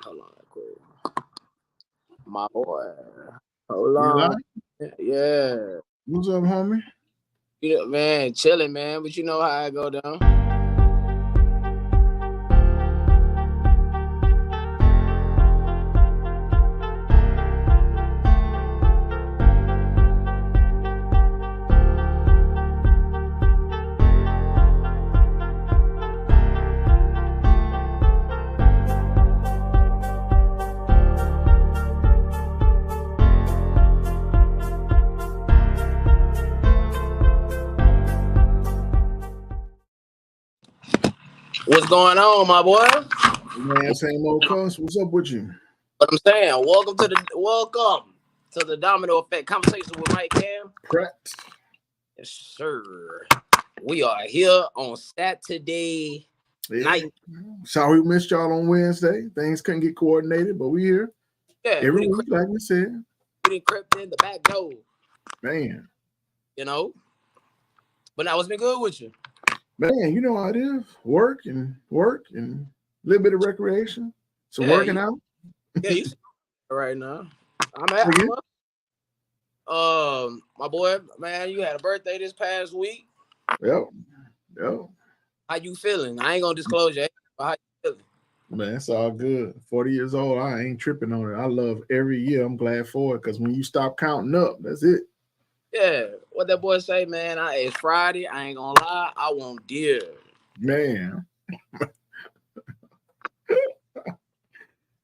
Hold on, quick. My boy. Hold You on. like? Yeah. What's up, homie? You know, man, chilling, man. But you know how I go down. What's going on, my boy? Man, same old cuss. What's up with you? What I'm saying, welcome to the Domino Effect conversation with Mike Cam. Pratt. Yes, sir. We are here on Saturday night. Sorry we missed y'all on Wednesday. Things couldn't get coordinated, but we here. Yeah, every week, like we said. We didn't crept in the back door. Man. You know. But now what's been good with you? Man, you know how it is. Work and a little bit of recreation. So working out. Yeah, you right now. I'm happy. My boy, man, you had a birthday this past week. Yep. How you feeling? I ain't gonna disclose your age, but how you feeling? Man, it's all good. 40 years old, I ain't tripping on it. I love every year. I'm glad for it because when you stop counting up, that's it. Yeah, what that boy say, man? It's Friday. I ain't gonna lie. I want deer. Man.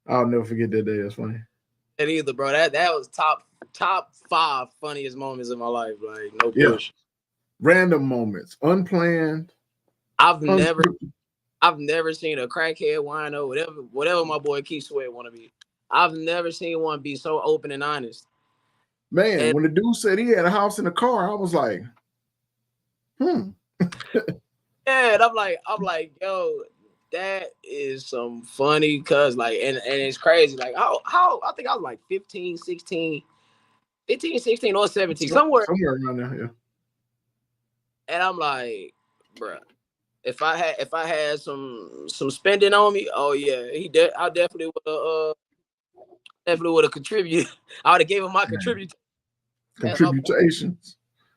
I'll never forget that day. It's funny. It either, bro. That was top 5 funniest moments of my life. Like, no push. Random moments, unplanned. I've never seen a crackhead wino, whatever my boy Keith Sweat want to be. I've never seen one be so open and honest. Man, when the dude said he had a house in the car, I was like, Yeah, and I'm like, yo, that is some funny, cause like, and it's crazy. Like, how I think I was like 15, 16 or 17, somewhere around there. Yeah. And I'm like, bruh, if I had some spending on me, oh yeah, I definitely would have contributed. I would have gave him my contributions.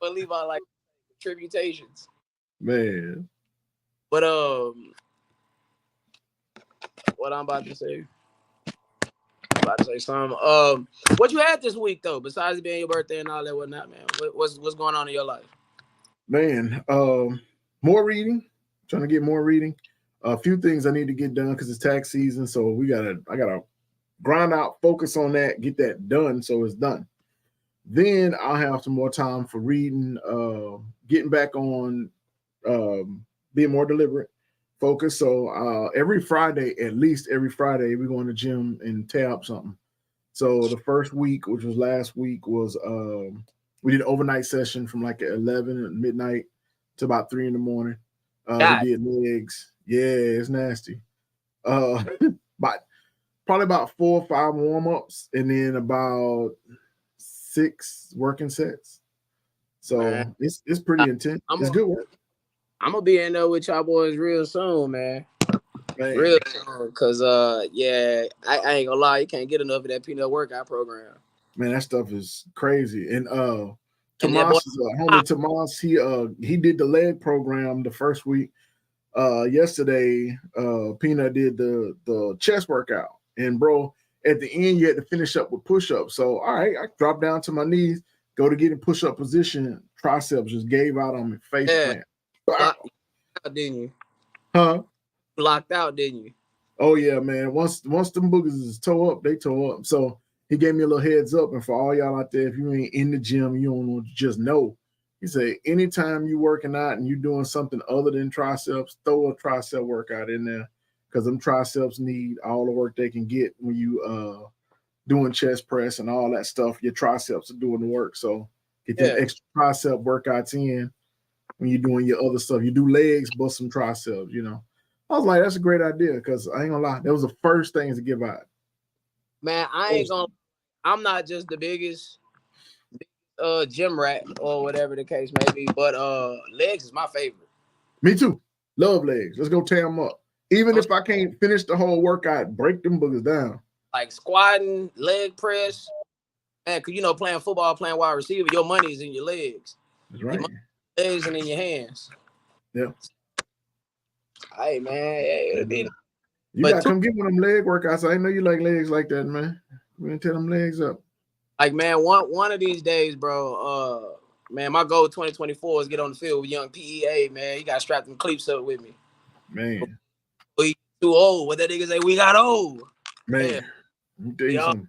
But leave out like contributions. Man. But what I'm about to say. Something. What you had this week though, besides it being your birthday and all that whatnot, man? What's going on in your life? Man, more reading. Trying to get more reading. A few things I need to get done because it's tax season. So I gotta grind out, focus on that, get that done so it's done. Then I'll have some more time for reading, getting back on being more deliberate, focus. So every Friday, we go in the gym and tab something. So the first week, which was last week, was we did an overnight session from like 11 at midnight to about 3 in the morning. We did legs. Yeah, it's nasty. But probably about 4 or 5 warm-ups and then about 6 working sets. So man, it's pretty intense. It's good work. I'm gonna be in there with y'all boys real soon, man. Real soon, cause I ain't gonna lie, you can't get enough of that peanut workout program. Man, that stuff is crazy. And Tomas is homie Tomas. He did the leg program the first week. Yesterday, Peanut did the chest workout, and bro, at the end you had to finish up with push-ups. So all right, I dropped down to my knees, go to get in push-up position, triceps just gave out on me, face plant. Locked out, didn't you? Huh? Locked out, didn't you? Oh yeah, man. Once them boogers is toe up, they toe up. So he gave me a little heads up, and for all y'all out there, if you ain't in the gym, you don't know, just know. He said, anytime you working out and you doing something other than triceps, throw a tricep workout in there because them triceps need all the work they can get when you doing chest press and all that stuff. Your triceps are doing the work. So get them extra tricep workouts in when you're doing your other stuff. You do legs, bust some triceps, you know. I was like, that's a great idea because I ain't gonna lie. That was the first thing to give out. Man, I'm not just the biggest gym rat or whatever the case may be, but legs is my favorite. Me too. Love legs. Let's go tear them up. Even if I can't finish the whole workout, break them boogers down. Like squatting, leg press, man. Cause playing football, playing wide receiver, your money is in your legs. That's right. Your money in your legs and in your hands. Yeah. Hey man, you gotta come get one of them leg workouts. I didn't know you like legs like that, man. We're gonna tear them legs up. Like man, one of these days, bro. Man, my goal 2024 is get on the field with young PEA. Man, he got strapped them cleats up with me. Man, we too old. What that nigga say? We got old. Man, let me tell you something.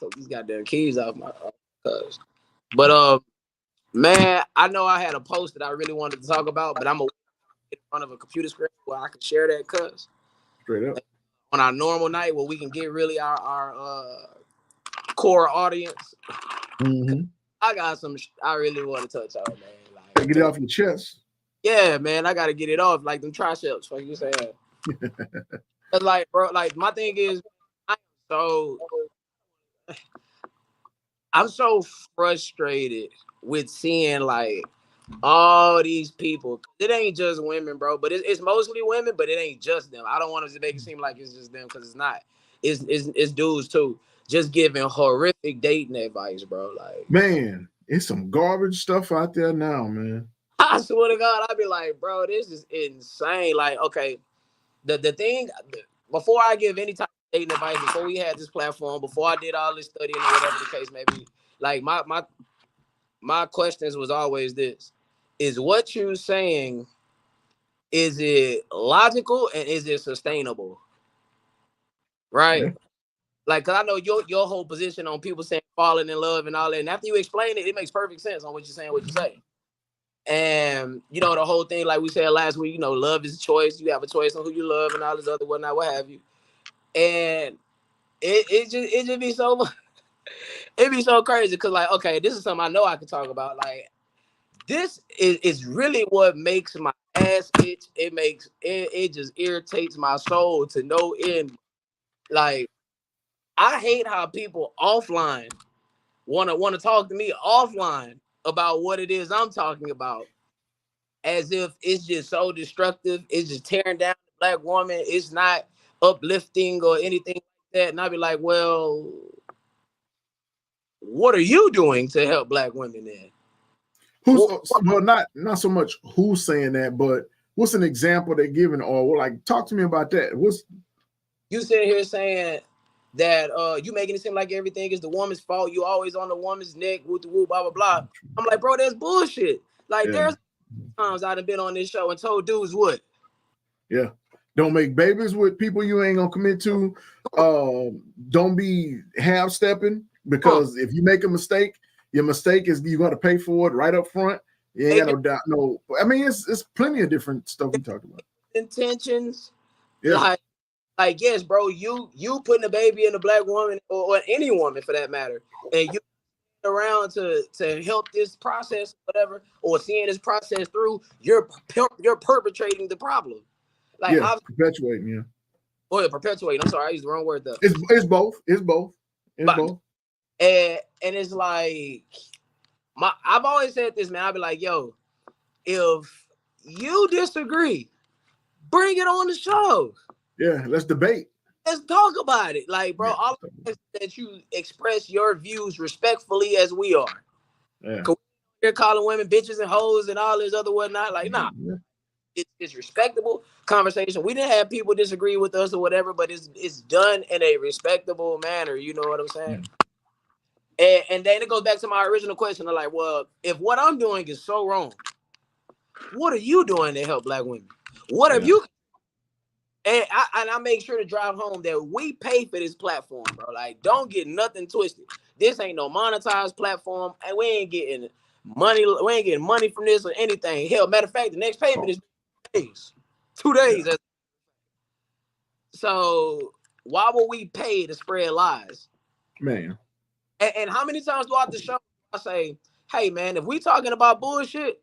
So these goddamn keys off my cuz. But man, I know I had a post that I really wanted to talk about, but I'm gonna get in front of a computer screen where I can share that cuz. Straight up. On our normal night where we can get really our core audience. Mm-hmm. I got some I really want to touch on, man. Like, get it off your chest. Yeah, man, I gotta get it off like them triceps, like you said. But like, bro, like my thing is, I'm so frustrated with seeing like all these people. It ain't just women, bro, but it's mostly women, but it ain't just them. I don't want to make it seem like it's just them because it's not. It's dudes too, just giving horrific dating advice, bro. Like, man, it's some garbage stuff out there now, man. I swear to God, I'd be like, bro, this is insane. Like, okay, the thing before I give any type of dating advice, before we had this platform, before I did all this studying or whatever the case may be, like my questions was always this: is what you saying, is it logical and is it sustainable? Right? Yeah. Like, cause I know your whole position on people saying falling in love and all that, and after you explain it, it makes perfect sense on what you're saying, what you say. And the whole thing, like we said last week, love is a choice. You have a choice on who you love and all this other whatnot, what have you. And it just be so it be so crazy because like, okay, this is something I know I can talk about. Like, this is really what makes my ass itch. It just irritates my soul to no end. Like, I hate how people offline wanna talk to me offline about what it is I'm talking about, as if it's just so destructive. It's just tearing down the Black woman. It's not uplifting or anything like that. And I'd be like, well, what are you doing to help Black women then? Well, not so much who's saying that, but what's an example they're giving, or like, talk to me about that. What's you sitting here saying that you making it seem like everything is the woman's fault? You always on the woman's neck, woo woo, blah blah blah. I'm like, bro, that's bullshit. Like, there's times I've been on this show and told dudes what. Yeah. Don't make babies with people you ain't gonna commit to. Don't be half stepping, because if you make a mistake, your mistake is you're gonna pay for it right up front. You ain't got no doubt. No, I mean, it's plenty of different stuff we talk about. Intentions. Yeah. Like yes, bro, you putting a baby in a Black woman or any woman for that matter, and you around to help this process, whatever, or seeing this process through, you're perpetrating the problem. Like, perpetuating, yeah. Oh, yeah, perpetuating. I'm sorry, I used the wrong word though. It's both. It's both. And it's like I've always said this, man. I'll be like, yo, if you disagree, bring it on the show. Yeah, let's debate. Let's talk about it. Like, bro, all that you express your views respectfully as we are. Yeah. You're calling women bitches and hoes and all this other whatnot. Like, nah. Yeah. It's respectable conversation. We didn't have people disagree with us or whatever, but it's done in a respectable manner. You know what I'm saying? Yeah. And then it goes back to my original question of like, well, if what I'm doing is so wrong, what are you doing to help Black women? What have you? And I make sure to drive home that we pay for this platform, bro. Like, don't get nothing twisted. This ain't no monetized platform, and we ain't getting money. We ain't getting money from this or anything. Hell, matter of fact, the next payment is 2 days. Yeah. So why would we pay to spread lies, man? And how many times throughout the show I say, "Hey, man, if we talking about bullshit,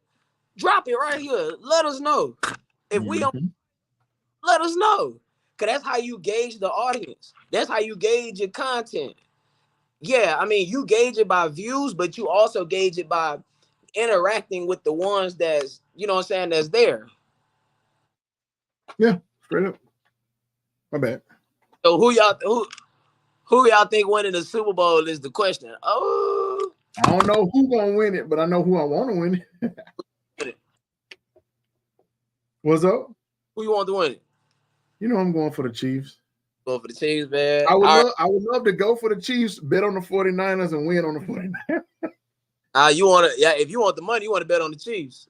drop it right here. Let us know. If we don't." Let us know, because that's how you gauge the audience. That's how you gauge your content. Yeah, I mean, you gauge it by views, but you also gauge it by interacting with the ones that's, you know what I'm saying, that's there. Yeah, straight up. My bad. So who y'all think winning the Super Bowl is the question? Oh, I don't know who gonna win it, but I know who I want to win it. What's up? Who you want to win it? You know I'm going for the Chiefs. Go for the Chiefs, man. I would love to go for the Chiefs, bet on the 49ers, and win on the 49ers. If you want the money, you want to bet on the Chiefs.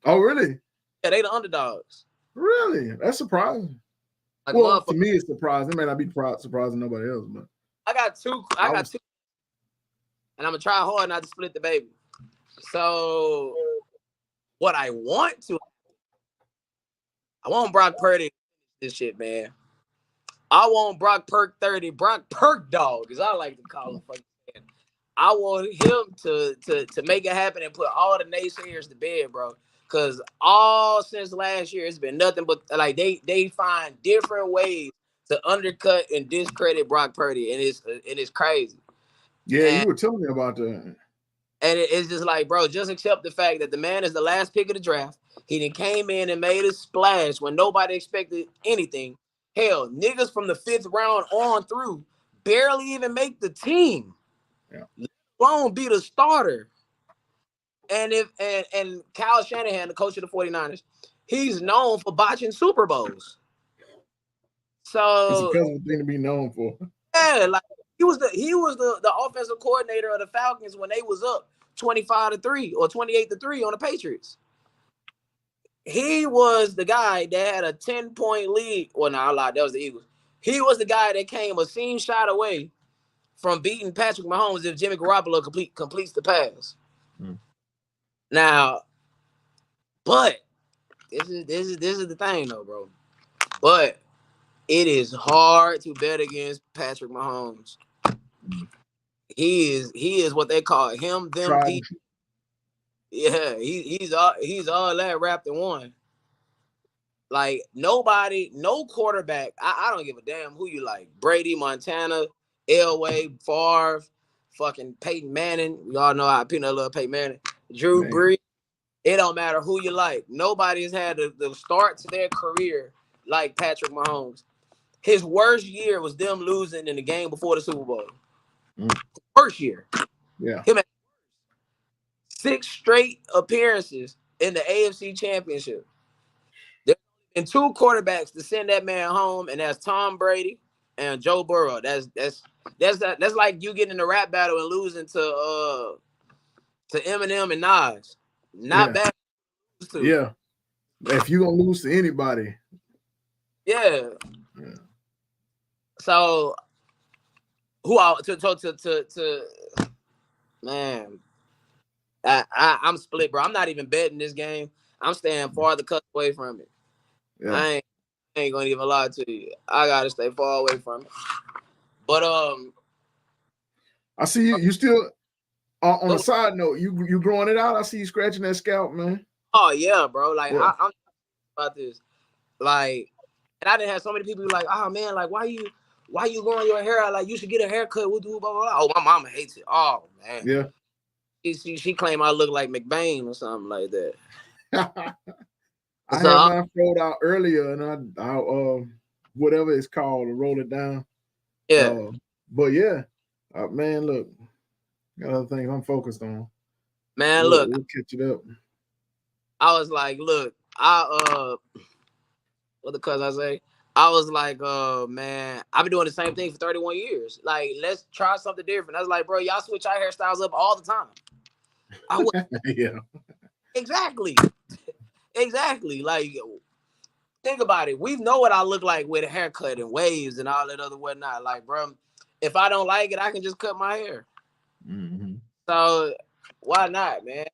Oh, really? Yeah, they the underdogs. Really? That's surprising. Like, well, to me, it's surprising. It may not be surprising nobody else, but I got two, and I'm gonna try hard not to split the baby. So, what I want Brock Purdy this shit, man. I want Brock Perk 30, Brock Perk dog, as I like to call him. I want him to make it happen and put all the naysayers to bed, bro. Because all since last year, it's been nothing but like they find different ways to undercut and discredit Brock Purdy, and it's crazy. Yeah, you were telling me about that. And it's just like, bro, just accept the fact that the man is the last pick of the draft. He then came in and made a splash when nobody expected anything. Hell, niggas from the 5th round on through barely even make the team. Yeah. Let alone be the starter. And and Kyle Shanahan, the coach of the 49ers, he's known for botching Super Bowls. So it's a cousin thing to be known for. Yeah, like he was the offensive coordinator of the Falcons when they was up 25-3 or 28-3 on the Patriots. He was the guy that had a 10-point lead. Well, no, I lied. That was the Eagles. He was the guy that came a seam shot away from beating Patrick Mahomes if Jimmy Garoppolo completes the pass. Now, but this is the thing though, bro. But it is hard to bet against Patrick Mahomes. He is what they call him, them, he. Yeah, he's all that wrapped in one. Like no quarterback. I don't give a damn who you like. Brady, Montana, Elway, Favre, fucking Peyton Manning. We all know how Peanut love Peyton Manning. Drew Brees. It don't matter who you like. Nobody has had the start to their career like Patrick Mahomes. His worst year was them losing in the game before the Super Bowl. First year. Yeah. Him at 6 straight appearances in the AFC Championship. There's been 2 quarterbacks to send that man home, and that's Tom Brady and Joe Burrow. That's like you getting in a rap battle and losing to Eminem and Nas. Not bad. Yeah. If you're gonna lose to anybody. Yeah. So who out to man. I'm split, bro. I'm not even betting this game. I'm staying far the cut away from it. Yeah. I ain't gonna even lie to you. I gotta stay far away from it. But I see you still on a side note, you growing it out. I see you scratching that scalp, man. Oh yeah, bro. Like I'm about this. Like, and I didn't have so many people like, oh man, like why you growing your hair out? Like you should get a haircut. We'll do blah blah blah. Oh, my mama hates it. Oh man. Yeah. She claimed I look like McBain or something like that. I had mine rolled out earlier, and I whatever it's called to roll it down. Yeah. But yeah, man, look, got other things I'm focused on. Man, we'll catch it up. I was like, look, what the cuz I say? I was like, man, I've been doing the same thing for 31 years. Like, let's try something different. I was like, bro, y'all switch our hairstyles up all the time. Yeah. Exactly. Like, think about it. We know what I look like with a haircut and waves and all that other whatnot. Like, bro, if I don't like it, I can just cut my hair. Mm-hmm. So why not, man?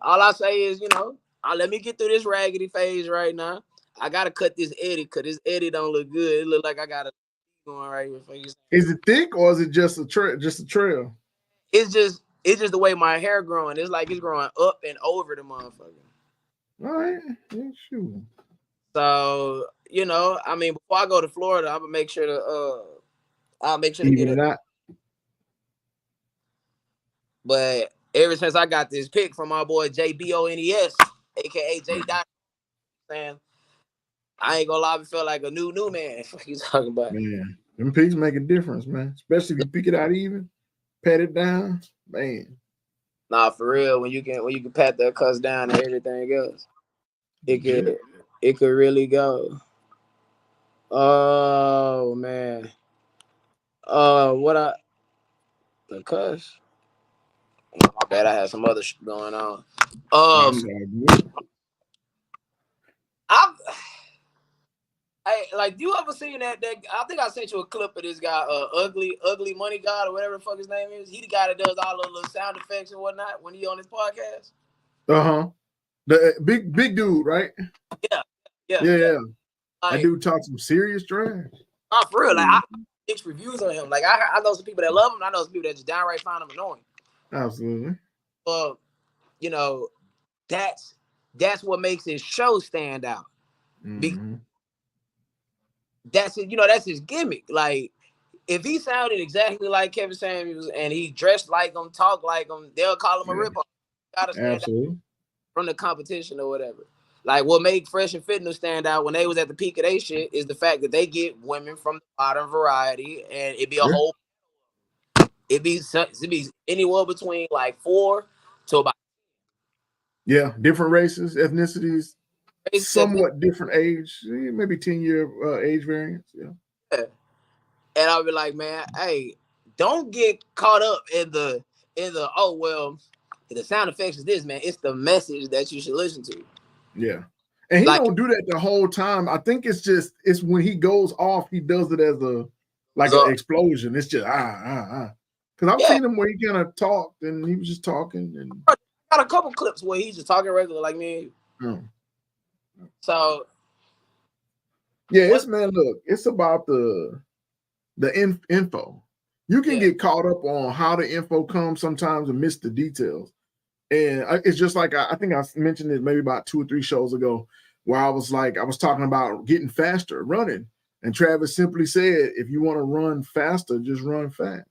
All I say is, let me get through this raggedy phase right now. I gotta cut this eddy because this eddy don't look good. It look like I got a going right here. Is it thick or is it just a trail? It's just the way my hair growing. It's like it's growing up and over the motherfucker. All right, yeah, sure. So I mean, before I go to Florida, I'm gonna make sure to get it out. But ever since I got this pick from my boy JBONES, aka J. Dot, saying I ain't gonna lie, I feel like a new man. What you talking about? Man, them picks make a difference, man. Especially if you pick it out even, pat it down, man. Nah, for real. When you can pat that cuss down and everything else, it Yeah. could really go. Oh man. What I the cuss? My bad. I had some other shit going on. That's all good. I like. You ever seen that? I think I sent you a clip of this guy, ugly money god or whatever the fuck his name is. He the guy that does all the little sound effects and whatnot when he on his podcast. The big dude, right? Yeah, Yeah. That Like, dude talks some serious trash. not for real. Like, I mixed reviews on him. Like, I know some people that love him. I know some people that just downright find him annoying. Absolutely. You know, that's what makes his show stand out. Mm-hmm. That's it. That's his gimmick. Like, if he sounded exactly like Kevin Samuels and he dressed like him, talked like him, they'll call him a ripoff. Gotta stand out from the competition or whatever. Like, what made Fresh and Fitness stand out when they was at the peak of their shit is the fact that they get women from the modern variety, and it'd be a whole. It'd be anywhere between like 4 to about. Yeah, different races, ethnicities, somewhat different age, maybe 10-year age variance. Yeah. And I'll be like, man, hey, don't get caught up in the oh well, the sound effects is this, man. It's the message that you should listen to. Yeah. And he don't do that the whole time. I think it's when he goes off, he does it as an explosion. It's just because I've seen him where he kind of talked and he was just talking and I got a couple clips where he's just talking regular like me. So it's man, look, it's about the info. You can get caught up on how the info comes sometimes and miss the details. And it's just like I think I mentioned it maybe about 2 or 3 shows ago, where I was talking about getting faster, running. And Travis simply said, if you want to run faster, just run fast.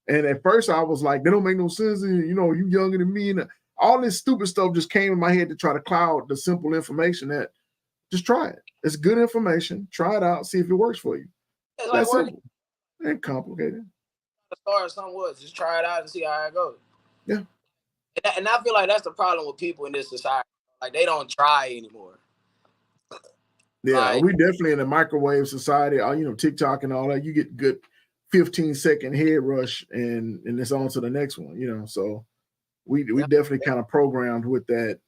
And at first I was like, that don't make no sense. You younger than me. And all this stupid stuff just came in my head to try to cloud the simple information that just try it. It's good information. Try it out. See if it works for you. That's simple. It ain't complicated. As far as something was, just try it out and see how it goes. Yeah. And I feel like that's the problem with people in this society. Like, they don't try anymore. Yeah, we definitely in a microwave society. TikTok and all that. You get good 15-second head rush, and it's on to the next one. So we definitely kind of programmed with that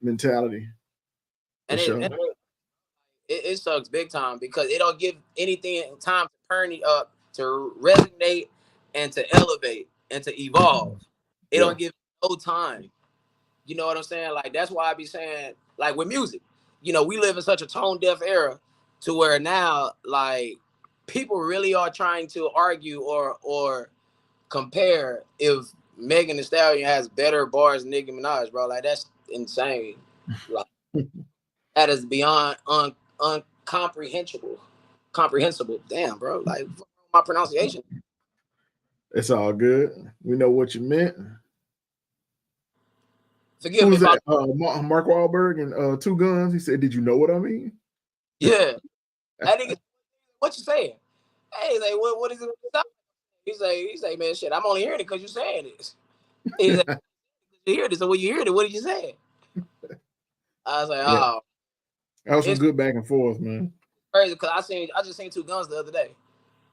mentality. And it sucks big time because it don't give anything time to turn it up, to resonate, and to elevate and to evolve. It don't give no time. You know what I'm saying? Like, that's why I be saying, like, with music, we live in such a tone-deaf era to where now, like, people really are trying to argue or compare if Megan Thee Stallion has better bars than Nicki Minaj, bro. Like, that's insane. Like, that is beyond uncomprehensible. Comprehensible. Damn, bro. Like, my pronunciation. It's all good. We know what you meant. Forgive me. That? Mark Wahlberg and Two Guns. He said, "Did you know what I mean?" Yeah. That nigga, what you saying? Hey, like, what is it? He say, man, shit, I'm only hearing it because you're saying this. He's like, you hear this, so when you hear it, what did you say? I was like, oh. That was some good back and forth, man. Crazy, because I just seen Two Guns the other day.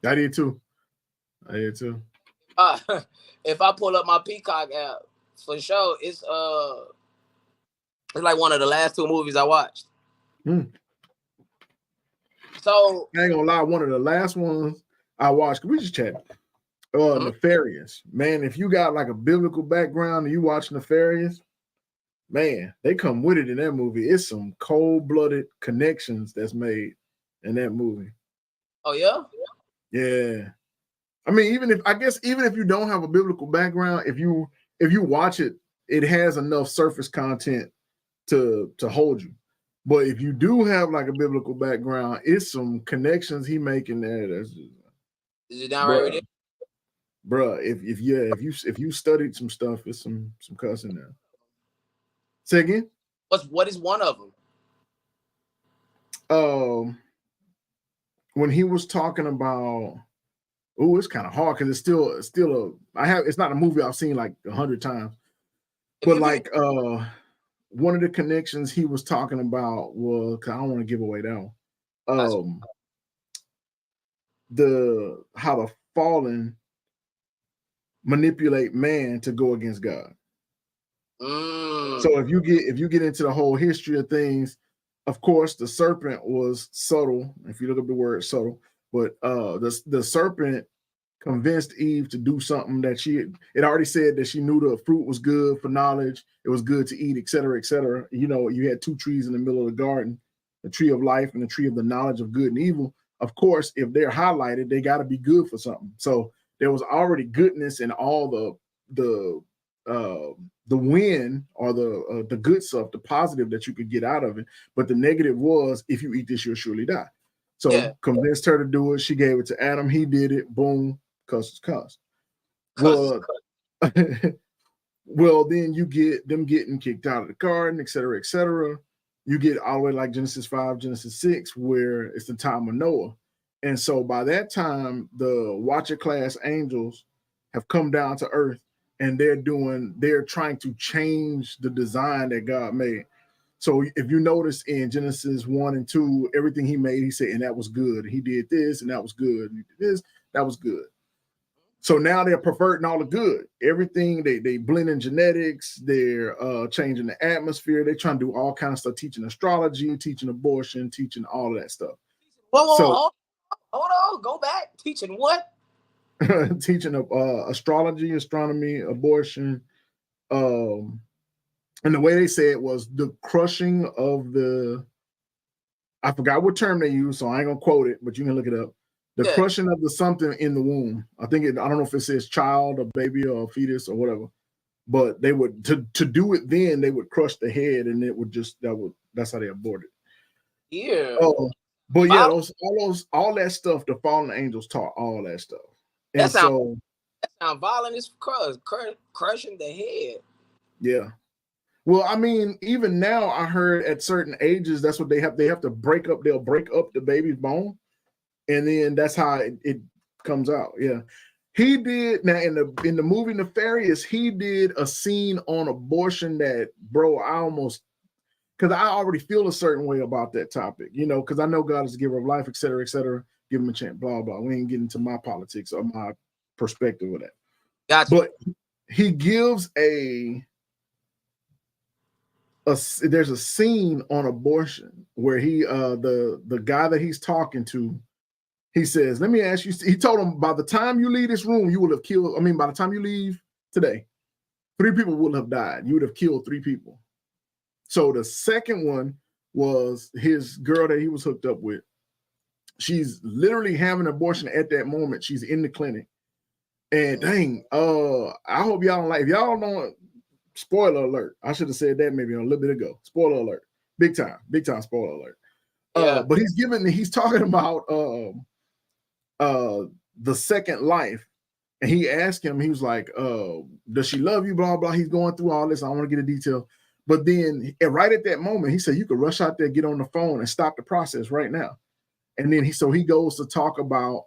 I did too. If I pull up my Peacock app, for sure, it's like one of the last 2 movies I watched. So I ain't gonna lie, one of the last ones I watched, we just chatted. Nefarious. Man, if you got like a biblical background and you watch Nefarious, man, they come with it in that movie. It's some cold-blooded connections that's made in that movie. Oh, yeah? Yeah. I mean, even if you don't have a biblical background, if you watch it, it has enough surface content to hold you. But if you do have like a biblical background, it's some connections he making there. That's just, is it downright ridiculous? Bruh, if you studied some stuff, it's some cussing there. Say again? What is one of them? um, when he was talking about, oh, it's kind of hard because it's not a movie I've seen like 100 times, but like one of the connections he was talking about was, cause I don't want to give away that one. How the fallen manipulate man to go against God. So if you get into the whole history of things, of course, the serpent was subtle. If you look up the word subtle, but the serpent convinced Eve to do something that it already said that she knew the fruit was good for knowledge, it was good to eat, etc., etc. You know, you had two trees in the middle of the garden, the tree of life and the tree of the knowledge of good and evil. Of course, if they're highlighted, they got to be good for something. So there was already goodness in all the win or the good stuff, the positive that you could get out of it. But the negative was, if you eat this, you'll surely die. So convinced her to do it. She gave it to Adam. He did it. Boom. Cuss. Well, well, then you get them getting kicked out of the garden, et cetera, et cetera. You get all the way like Genesis 5, Genesis 6, where it's the time of Noah. And so by that time, the Watcher class angels have come down to earth, and they're trying to change the design that God made. So if you notice in Genesis 1 and 2, everything he made, he said, and that was good. He did this, and that was good. He did this, that was good. So now they're perverting all the good. Everything, they blend in genetics, they're changing the atmosphere, they're trying to do all kinds of stuff, teaching astrology, teaching abortion, teaching all of that stuff. Whoa, hold on, go back. Teaching what? Teaching astrology, astronomy, abortion. And the way they say it was the crushing of I forgot what term they use, so I ain't gonna quote it, but you can look it up. The crushing of the something in the womb. I don't know if it says child or baby or fetus or whatever, but they would to do it then they would crush the head and it would that's how they aborted. Yeah. But yeah, all that stuff, the fallen angels taught all that stuff. And that sounds violent as crushing the head. Yeah. Well, I mean, even now I heard at certain ages that's what they have to break up. They'll break up the baby's bone. And then that's how it comes out. Yeah. He did now in the movie Nefarious, he did a scene on abortion that, bro, because I already feel a certain way about that topic, you know, because I know God is the giver of life, et cetera, give him a chance, blah, blah. We ain't getting into my politics or my perspective of that. Gotcha. But he gives there's a scene on abortion where he the guy that he's talking to, he says, let me ask you, he told him, by the time you leave this room, you will have killed, by the time you leave today, 3 people will have died. You would have killed 3 people. So the second one was his girl that he was hooked up with. She's literally having an abortion at that moment. She's in the clinic. And dang, I hope y'all don't if y'all don't, spoiler alert. I should have said that maybe a little bit ago. Spoiler alert. Big time spoiler alert. Yeah. But he's talking about the second life, and he asked him, he was like, does she love you, blah blah. He's going through all this. I don't want to get into detail, but then right at that moment he said, you could rush out there, get on the phone and stop the process right now. And then he goes to talk about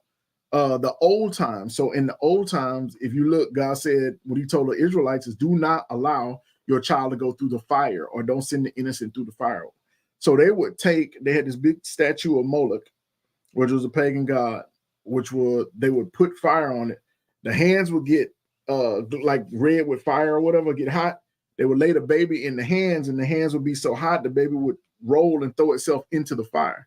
the old times. So in the old times, if you look, God said what he told the Israelites is, do not allow your child to go through the fire, or don't send the innocent through the fire. So they had this big statue of Moloch, which was a pagan god, they would put fire on it. The hands would get like red with fire or whatever, get hot. They would lay the baby in the hands, and the hands would be so hot the baby would roll and throw itself into the fire.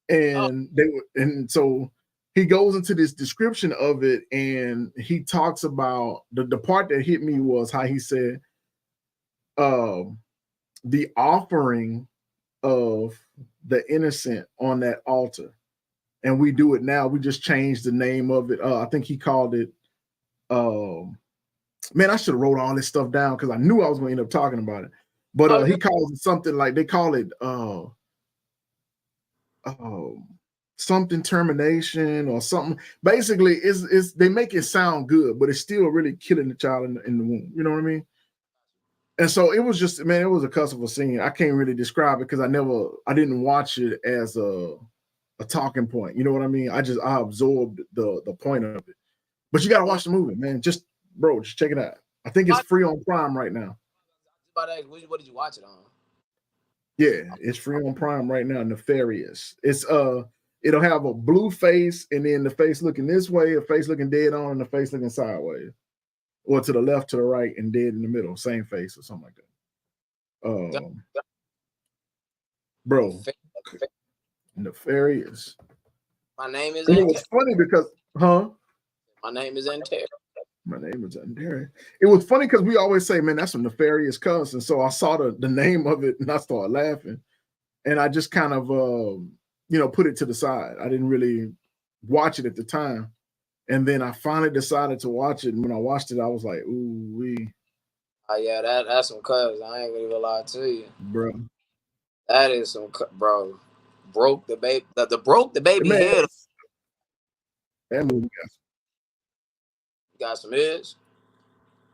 And so he goes into this description of it, and he talks about the part that hit me was how he said the offering of the innocent on that altar. And we do it now. We just changed the name of it. I think he called it, man, I should have wrote all this stuff down because I knew I was going to end up talking about it. But he calls it something like, they call it something termination or something. Basically, they make it sound good, but it's still really killing the child in the womb. You know what I mean? And so it was just, man, it was a cuss of a scene. I can't really describe it because I didn't watch it as a talking point. You know what I mean? I absorbed the point of it. But you gotta watch the movie, man. Just check it out. I think it's free on Prime right now. What did you watch it on? Yeah, it's free on Prime right now. Nefarious. It's it'll have a blue face and then the face looking this way, a face looking dead on, and the face looking sideways. Or to the left, to the right, and dead in the middle. Same face or something like that. Bro. Nefarious. My name is It was funny because, my name is Terry. My name is Terry. It was funny because we always say, man, that's a nefarious cuss. And so I saw the name of it and I started laughing. And I just kind of, put it to the side. I didn't really watch it at the time. And then I finally decided to watch it. And when I watched it, I was like, ooh, wee. Oh, yeah, that's some cuss. I ain't gonna even lie to you. Bro. That is some, bro. Broke the baby. Broke the baby man, head. That movie got some ears.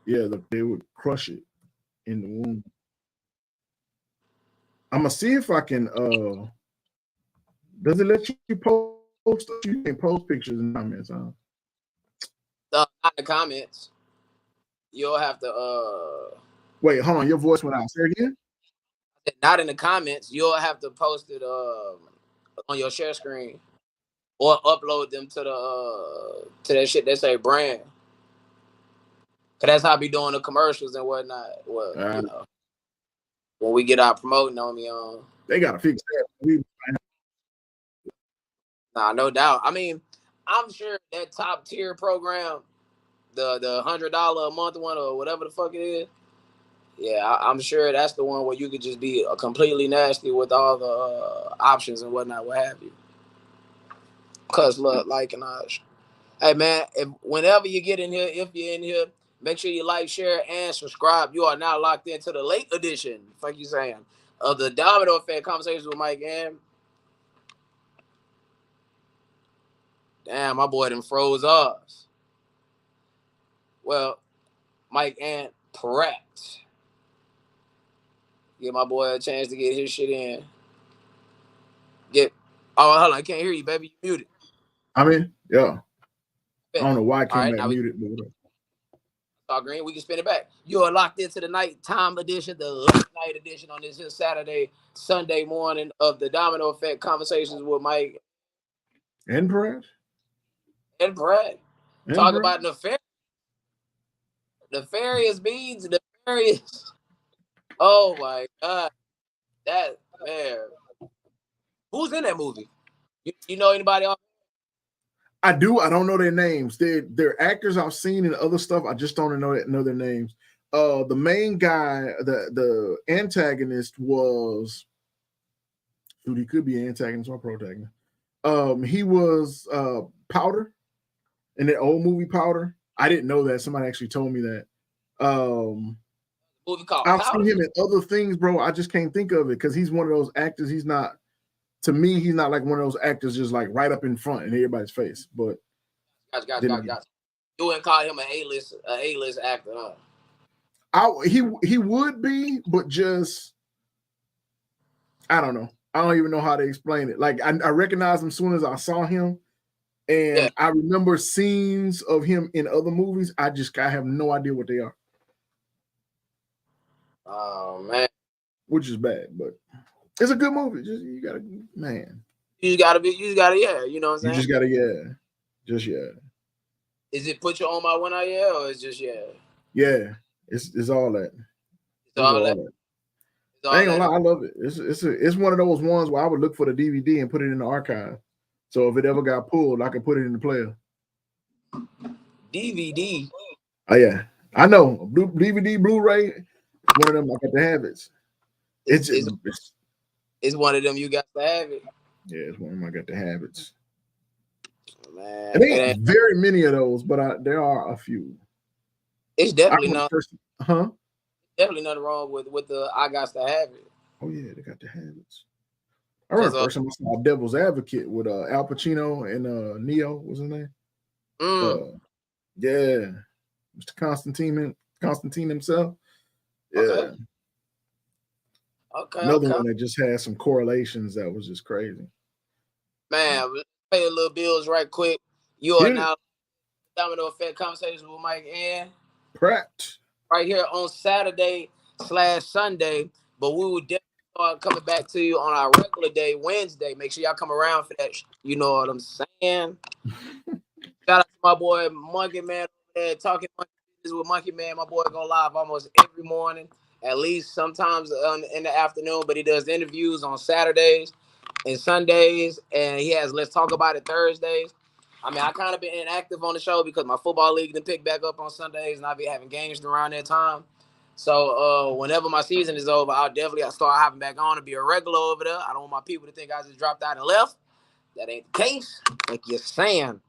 Yeah, they would crush it in the womb. I'm gonna see if I can. Does it let you post? You can post pictures and comments, huh? Not in the comments. You'll have to. Wait, hold on. Your voice went out. Say it again. Not in the comments. You'll have to post it on your share screen, or upload them to that shit that say brand. Cause that's how I be doing the commercials and whatnot. Well, when we get out promoting on me, they gotta fix that. Nah, no doubt. I mean, I'm sure that top tier program, the $100 a month one or whatever the fuck it is. Yeah, I'm sure that's the one where you could just be completely nasty with all the options and whatnot, what have you. Cause look, like and hey man, whenever you get in here, if you're in here, make sure you like, share, and subscribe. You are now locked into the late edition, like you saying, of the Domino Effect Conversations with Mike and. Damn, my boy done froze us. Well, Mike and Pratt. Give my boy a chance to get his shit in. Oh, hold on, I can't hear you, baby. You muted. I mean, yeah. I don't know why I came back muted. Green, we can spin it back. You are locked into the nighttime edition, the late night edition on this Saturday, Sunday morning of the Domino Effect Conversations with Mike and Pratt. Talk about nefarious beans, nefarious. Oh my God, that man. Who's in that movie? You know anybody else? I do. I don't know their names. They're actors I've seen in other stuff. I just don't know their names. The main guy, the antagonist was, dude, he could be an antagonist or protagonist. He was Powder in that old movie Powder. I didn't know that. Somebody actually told me that. Movie called I've Powder. seen him in other things, bro. I just can't think of it because he's one of those actors. He's not, to me, he's not like one of those actors just like right up in front in everybody's face. But Gotcha. You wouldn't call him an A-list actor, huh? He would be, but just I don't know. I don't even know how to explain it. Like I recognized him as soon as I saw him, and I remember scenes of him in other movies. I have no idea what they are. Oh man, which is bad, but it's a good movie. You gotta, man. You just gotta, yeah. You know what I'm saying? You just gotta, yeah. Just yeah. Is it put you on my one eye, yeah, or it's just yeah? Yeah, it's all that. It's all that. I ain't gonna lie, I love it. It's one of those ones where I would look for the DVD and put it in the archive. So if it ever got pulled, I could put it in the player. DVD. Oh yeah, I know. DVD, Blu-ray. One of them I got to have it. It's one of them you got to have it. Yeah, it's one of them I got to have it. Man, and there ain't very many of those, but there are a few. It's definitely not. Definitely nothing wrong with the I got to have it. Oh yeah, they got to have it. I remember first time I saw Devil's Advocate with Al Pacino and Neo. What's his name? Yeah, Mr. Constantine himself. Yeah. Okay. Another one that just had some correlations that was just crazy. Man, pay a little bills right quick. You are now Domino Effect Conversations with Mike and Pratt. Right here on Saturday/Sunday. But we will definitely start coming back to you on our regular day, Wednesday. Make sure y'all come around for that. You know what I'm saying? Shout out to my boy Monkey Man over there, talking monkey business with Monkey Man. My boy go live almost every morning, at least sometimes in the afternoon. But he does interviews on Saturdays and Sundays, and he has Let's Talk About It Thursdays. I mean, I kind of been inactive on the show because my football league didn't pick back up on Sundays, and I'll be having games around that time. So whenever my season is over, I'll start hopping back on and be a regular over there. I don't want my people to think I just dropped out and left. That ain't the case. Like you're saying.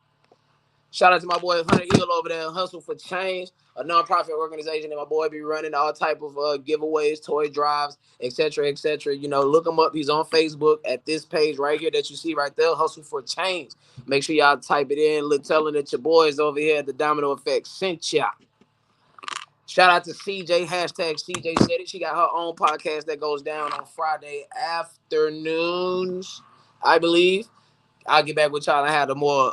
Shout out to my boy Hunter Eagle over there, Hustle for Change, a nonprofit organization that my boy be running all type of giveaways, toy drives, etc., etc. You know, look him up. He's on Facebook at this page right here that you see right there, Hustle for Change. Make sure y'all type it in. Tell them that your boys over here at the Domino Effect sent y'all. Shout out to CJ, hashtag CJ said it. She got her own podcast that goes down on Friday afternoons, I believe. I'll get back with y'all and have a more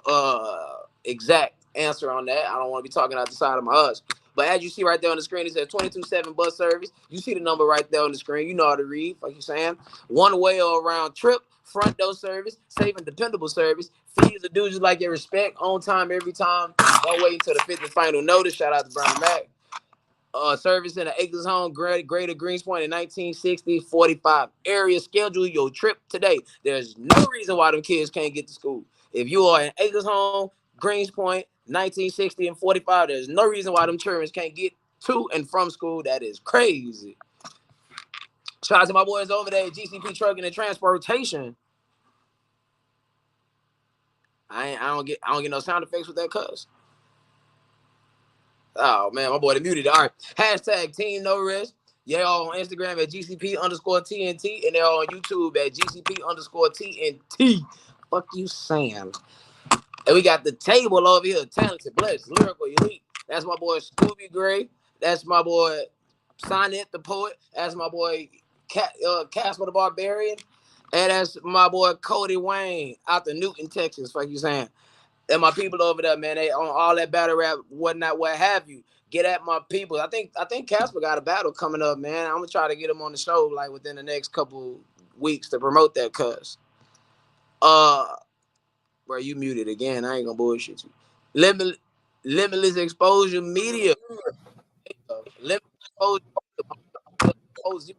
exact answer on that. I don't want to be talking out the side of my ass. But as you see right there on the screen, it says 22/7 bus service. You see the number right there on the screen. You know how to read, like you're saying. One way or round trip, front door service, safe and dependable service. Fees are due just like your respect, on time every time. Don't wait until the fifth and final notice. Shout out to Brian Mac. Service in the Acres Home, Greater Greenspoint in 1960, 45 area. Schedule your trip today. There's no reason why them kids can't get to school. If you are in Acres Home, Greenspoint, 1960 and 45, there's no reason why them children can't get to and from school. That is crazy. Shout out to my boys over there at GCP Trucking and Transportation. I don't get no sound effects with that cuss. Oh man, my boy they muted. All right. Hashtag Team No Rest. Yeah, all on Instagram at GCP_TNT and they're on YouTube at GCP_TNT. Fuck you, Sam. And we got the table over here, talented, blessed, lyrical, elite. That's my boy Scooby Gray. That's my boy Sonnet the Poet. That's my boy Casper the Barbarian. And that's my boy Cody Wayne out the Newton, Texas. Fuck you saying. And my people over there, man, they on all that battle rap, whatnot, what have you. Get at my people. I think Casper got a battle coming up, man. I'm gonna try to get him on the show like within the next couple weeks to promote that cuz. Bro, you muted again. I ain't gonna bullshit you. Limitless Exposure Media. Limitless Exposure.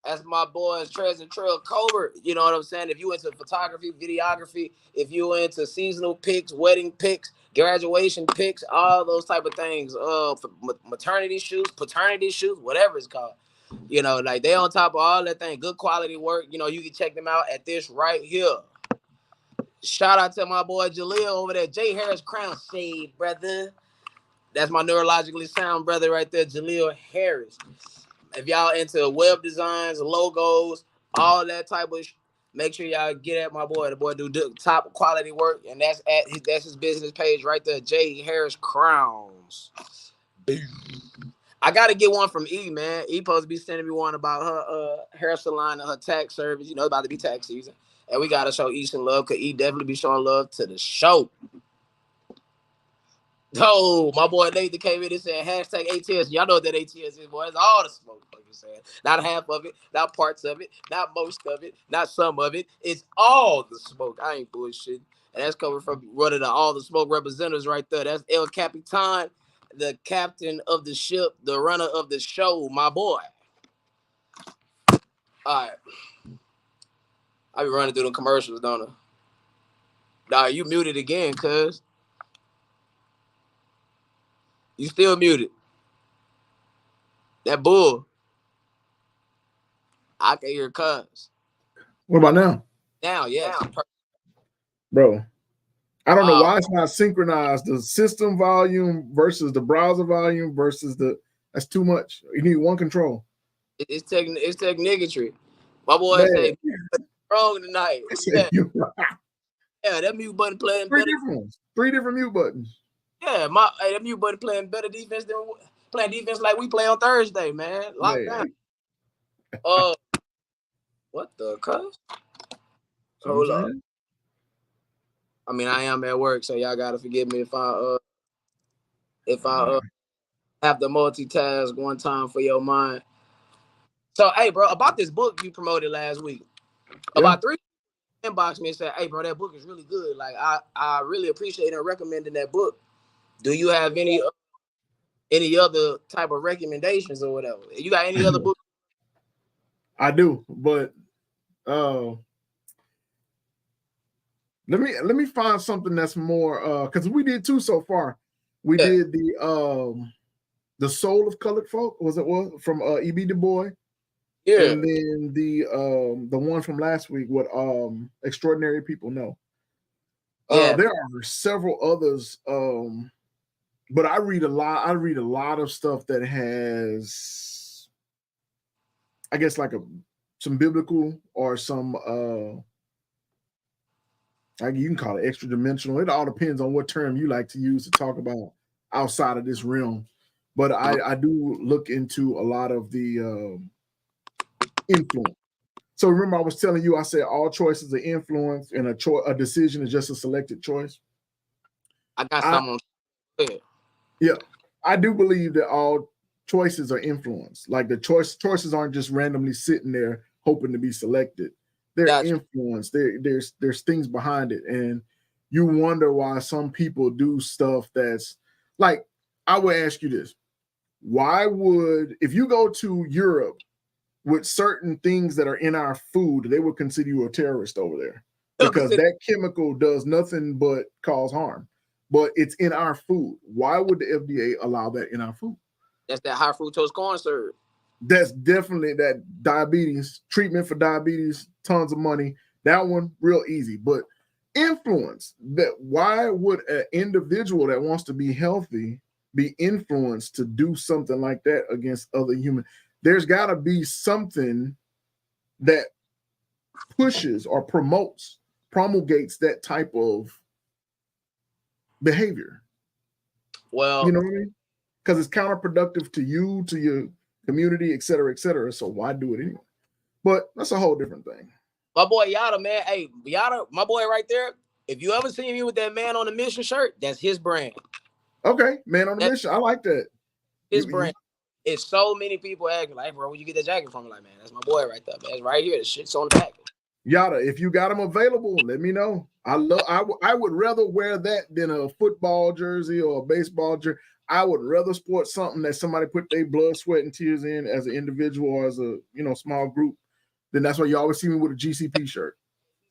That's my boys, Trez and Trail Colbert. You know what I'm saying? If you into photography, videography, if you into seasonal pics, wedding pics, graduation pics, all those type of things, for maternity shoots, paternity shoots, whatever it's called. You know, like they on top of all that thing, good quality work. You know, you can check them out at this right here. Shout out to my boy Jaleel over there, J Harris Crown Shade, brother. That's my neurologically sound brother right there, Jaleel Harris. If y'all into web designs, logos, all that type of make sure y'all get at my boy. The boy do top quality work, and that's his business page right there, J Harris Crowns. I gotta get one from E, man. E supposed to be sending me one about her hair salon and her tax service. You know, it's about to be tax season. And we gotta show E some love, cause E definitely be showing love to the show. Oh, my boy Nathan came in and said hashtag ATS. Y'all know what that ATS is, boy. It's all the smoke, like you said. Not half of it, not parts of it, not most of it, not some of it. It's all the smoke. I ain't bullshit. And that's coming from one of the all the smoke representatives right there. That's El Capitan, the captain of the ship, the runner of the show, my boy. All right. I be running through the commercials, don't I? Nah, you muted again, cuz. You still muted. That bull. I can hear cuz. What about now? Now, yes. Bro, I don't know why it's not synchronized. The system volume versus the browser volume versus that's too much. You need one control. It's technigatry. My boy say wrong tonight. Yeah, that mute button playing three different mute buttons. Yeah, that mute button playing better defense than Playing defense like we play on Thursday, man. Lock down. What the cuss? Hold up. I mean, I am at work, so y'all gotta forgive me if I have to multitask one time for your mind. So, hey, bro, about this book you promoted last week, about 3 inbox me and said, "Hey, bro, that book is really good. Like, I really appreciate and recommending that book. Do you have any other type of recommendations or whatever? You got any other books?" I do, but let me find something that's more because we did 2 so far. We did the Soul of Colored Folk, was from E.B. Du Bois. Yeah. And then the one from last week, what Extraordinary People Know. There are several others, but I read a lot of stuff that has, I guess, like some biblical or some you can call it extra dimensional. It all depends on what term you like to use to talk about outside of this realm. But I do look into a lot of the influence. So remember, I was telling you, I said all choices are influence, and a decision is just a selected choice. I got someone. Yeah, I do believe that all choices are influenced. Like the choices aren't just randomly sitting there hoping to be selected. They're influenced. There's things behind it, and you wonder why some people do stuff that's like. I would ask you this: why would, if you go to Europe with certain things that are in our food, they would consider you a terrorist over there because that chemical does nothing but cause harm, but it's in our food. Why would the FDA allow that in our food? That's that high fructose corn syrup. That's definitely that diabetes treatment for diabetes, tons of money. That one real easy, but influence that. Why would an individual that wants to be healthy be influenced to do something like that against other humans? There's got to be something that pushes or promulgates that type of behavior. Well, you know what I mean? Because it's counterproductive to you, to your community, et cetera, et cetera. So why do it anyway? But that's a whole different thing. My boy Yada, man. Hey, Yada, my boy right there. If you ever see me with that Man on a Mission shirt, that's his brand. Okay, Man on a Mission. I like that. His brand. It's so many people asking, like, bro, where you get that jacket from? I'm like, man, that's my boy right there, man. It's right here. The shit's on the package. Yada, if you got them available, let me know. I would rather wear that than a football jersey or a baseball jersey. I would rather sport something that somebody put their blood, sweat, and tears in as an individual or as a small group. Then that's why you always see me with a GCP shirt.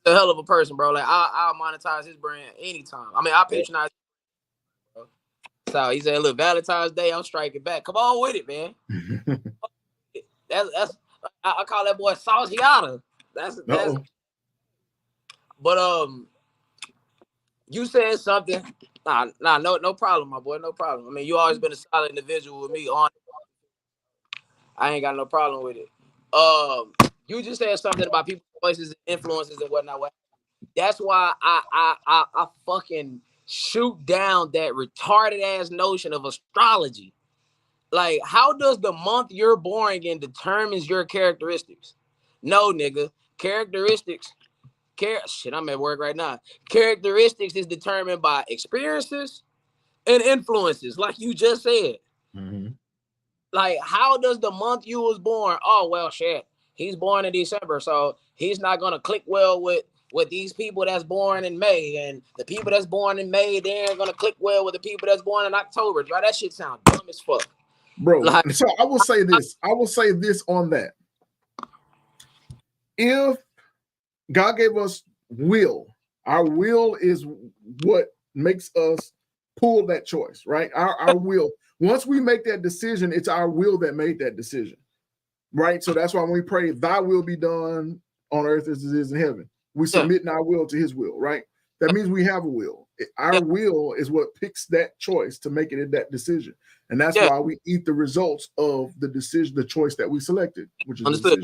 He's a hell of a person, bro. Like I'll monetize his brand anytime. I mean, I patronize. Bro. So he said, "Look, Valentine's Day, I'm striking back. Come on with it, man." that's I call that boy Sauce Yada. That's. But you said something. Nah, no problem, my boy, no problem. I mean, you always been a solid individual with me. I ain't got no problem with it. You just said something about people's voices, and influences, and whatnot. That's why I fucking shoot down that retarded ass notion of astrology. Like, how does the month you're born in determines your characteristics? No, nigga. Characteristics. Shit, I'm at work right now. Characteristics is determined by experiences and influences, like you just said. Mm-hmm. Like, how does the month you was born? Oh, well, shit. He's born in December, so he's not gonna click well with these people that's born in May, and the people that's born in May, they ain't gonna click well with the people that's born in October. Right? That shit sounds dumb as fuck, bro. Like, so I will say this. On that. If God gave us will, our will is what makes us pull that choice, right? Our will. Once we make that decision, it's our will that made that decision, right? So that's why when we pray, thy will be done on earth as it is in heaven. We submit our will to his will, right? That means we have a will. Our will is what picks that choice to make it that decision. And that's why we eat the results of the decision, the choice that we selected, which is the decision.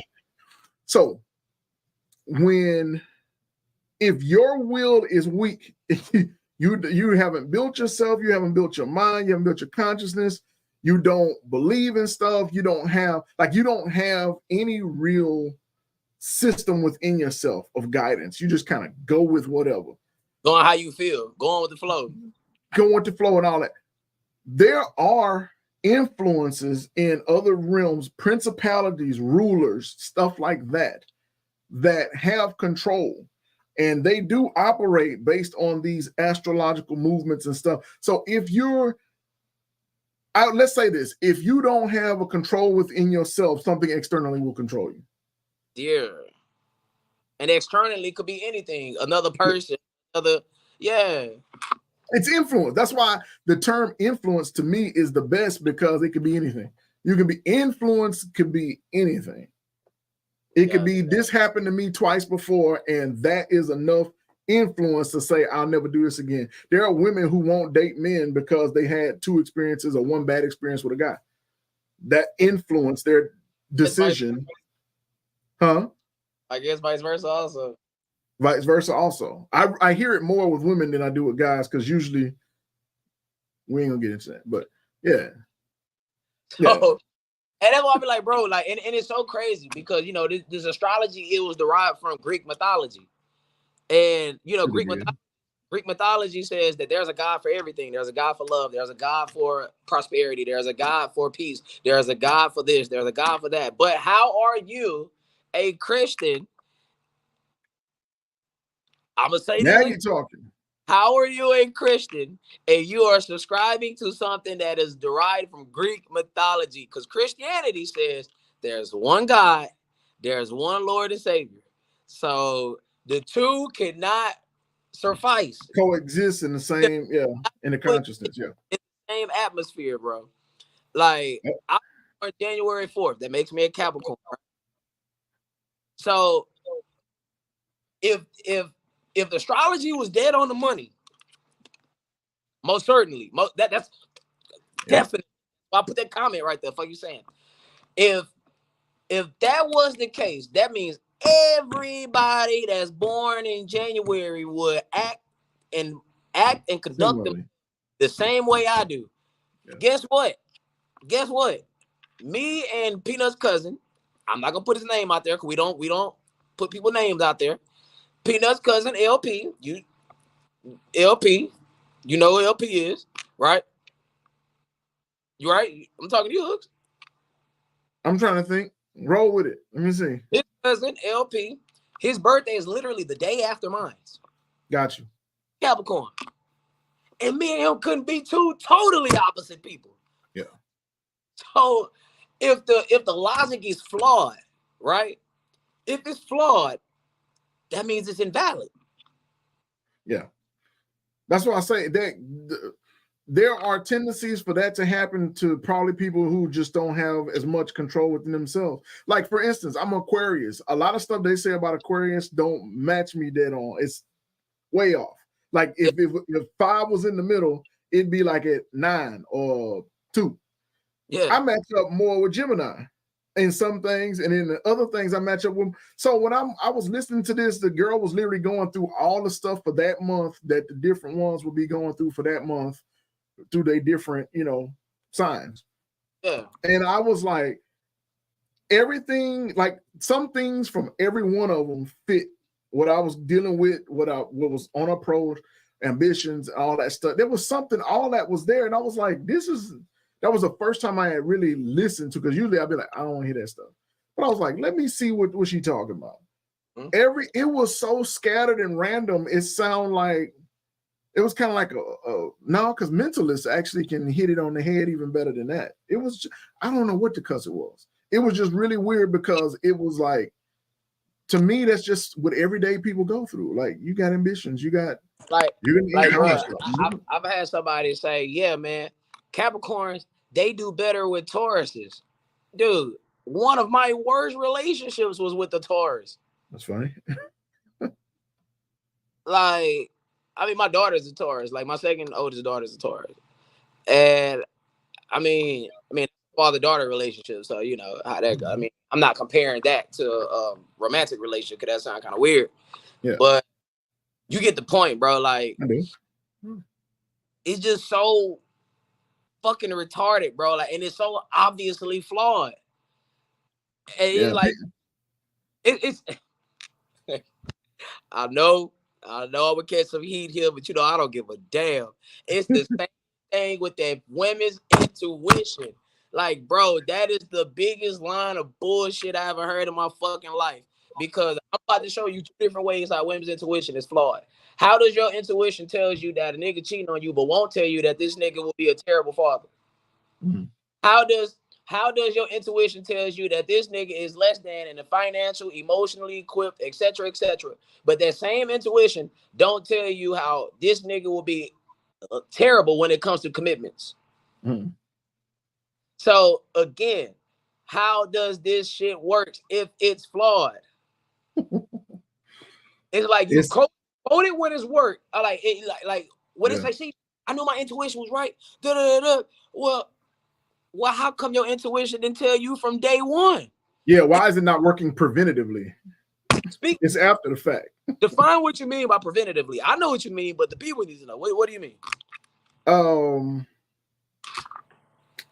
So if your will is weak, you haven't built yourself, you haven't built your mind, you haven't built your consciousness, You don't believe in stuff. You don't have any real system within yourself of guidance. You just kind of go with whatever. Going how you feel. Going with the flow. Going with the flow and all that. There are influences in other realms, principalities, rulers, stuff like that have control. And they do operate based on these astrological movements and stuff. So if you're let's say this, if you don't have a control within yourself, something externally will control you. Yeah. And externally could be anything. Another person, It's influence. That's why the term influence to me is the best, because it could be anything. You can be influenced, could be anything. It could be this happened to me twice before, and that is enough influence to say I'll never do this again. There are women who won't date men because they had 2 experiences or 1 bad experience with a guy. That influenced their decision. Huh? I guess vice versa also. Vice versa also. I hear it more with women than I do with guys, because usually we ain't gonna get into that. But yeah. So, and that's why I be like, bro, like, and it's so crazy because, you know, this astrology, it was derived from Greek mythology. And, you know, Greek mythology says that there's a God for everything. There's a God for love. There's a God for prosperity. There's a God for peace. There's a God for this. There's a God for that. But how are you, a Christian? I'm going to say now this. You're talking. How are you a Christian and you are subscribing to something that is derived from Greek mythology? Because Christianity says there's one God, there's one Lord and Savior. So the two cannot suffice. Coexist in the same, in the consciousness, in the same atmosphere, bro. Like, I'm born January 4th. That makes me a Capricorn. Right? So if the astrology was dead on the money, most certainly, that's definitely. I'll put that comment right there. Fuck you saying. If that was the case, that means everybody that's born in January would act and conduct them the same way I do. Yeah. Guess what? Me and Peanut's cousin, I'm not gonna put his name out there because we don't put people's names out there. Peanut's cousin LP, you know who LP is, right? You right? I'm talking to you, Hooks. I'm trying to think. Roll with it. Let me see. His cousin LP, his birthday is literally the day after mine. Got you. Capricorn. And me and him couldn't be 2 totally opposite people. Yeah. So if the logic is flawed, right? If it's flawed, that means it's invalid. Yeah. That's why I say that there are tendencies for that to happen to probably people who just don't have as much control within themselves. Like, for instance, I'm Aquarius. A lot of stuff they say about Aquarius don't match me dead on. It's way off. Like if 5 was in the middle, it'd be like at 9 or 2. Yeah. I match up more with Gemini in some things, and in the other things I match up with. So when I was listening to this, the girl was literally going through all the stuff for that month that the different ones would be going through for that month through their different, signs. Yeah. And I was like, everything, like some things from every one of them fit what I was dealing with, what was on approach, ambitions, all that stuff. There was something, all that was there. And I was like, that was the first time I had really listened to, because usually I'd be like, I don't want to hear that stuff. But I was like, let me see what she talking about. Mm-hmm. It was so scattered and random. It sounded like, it was kind of like no, because mentalists actually can hit it on the head even better than that. It was, I don't know what the cuss it was. It was just really weird, because it was like, to me, that's just what everyday people go through. Like, you got ambitions, you got I've had somebody say, yeah, man, Capricorns, they do better with Tauruses. Dude, one of my worst relationships was with the Taurus. That's funny. Like, I mean, my daughter's a Taurus. Like, my second oldest daughter's a Taurus. And I mean, father-daughter relationship. So, you know how that goes. I mean, I'm not comparing that to a romantic relationship, because that sounds kind of weird. Yeah. But you get the point, bro. Like, I do. It's just so fucking retarded, bro. Like, and it's so obviously flawed. And Yeah. it's like it's I know I'm gonna catch some heat here, but I don't give a damn. It's the same thing with that women's intuition. Like, bro, that is the biggest line of bullshit I ever heard in my fucking life. Because I'm about to show you 2 different ways how women's intuition is flawed. How does your intuition tells you that a nigga cheating on you, but won't tell you that this nigga will be a terrible father? Mm-hmm. How does your intuition tells you that this nigga is less than in the financial, emotionally equipped, etc., etc. But that same intuition don't tell you how this nigga will be terrible when it comes to commitments. Mm-hmm. So again, how does this shit work if it's flawed? It's like you quote it when it's work. I like it, like what it say. See, I knew my intuition was right. Da, da, da, da. Well, how come your intuition didn't tell you from day one? Yeah, why is it not working preventatively? It's after the fact. Define what you mean by preventatively. I know what you mean, but the people need to know. What do you mean?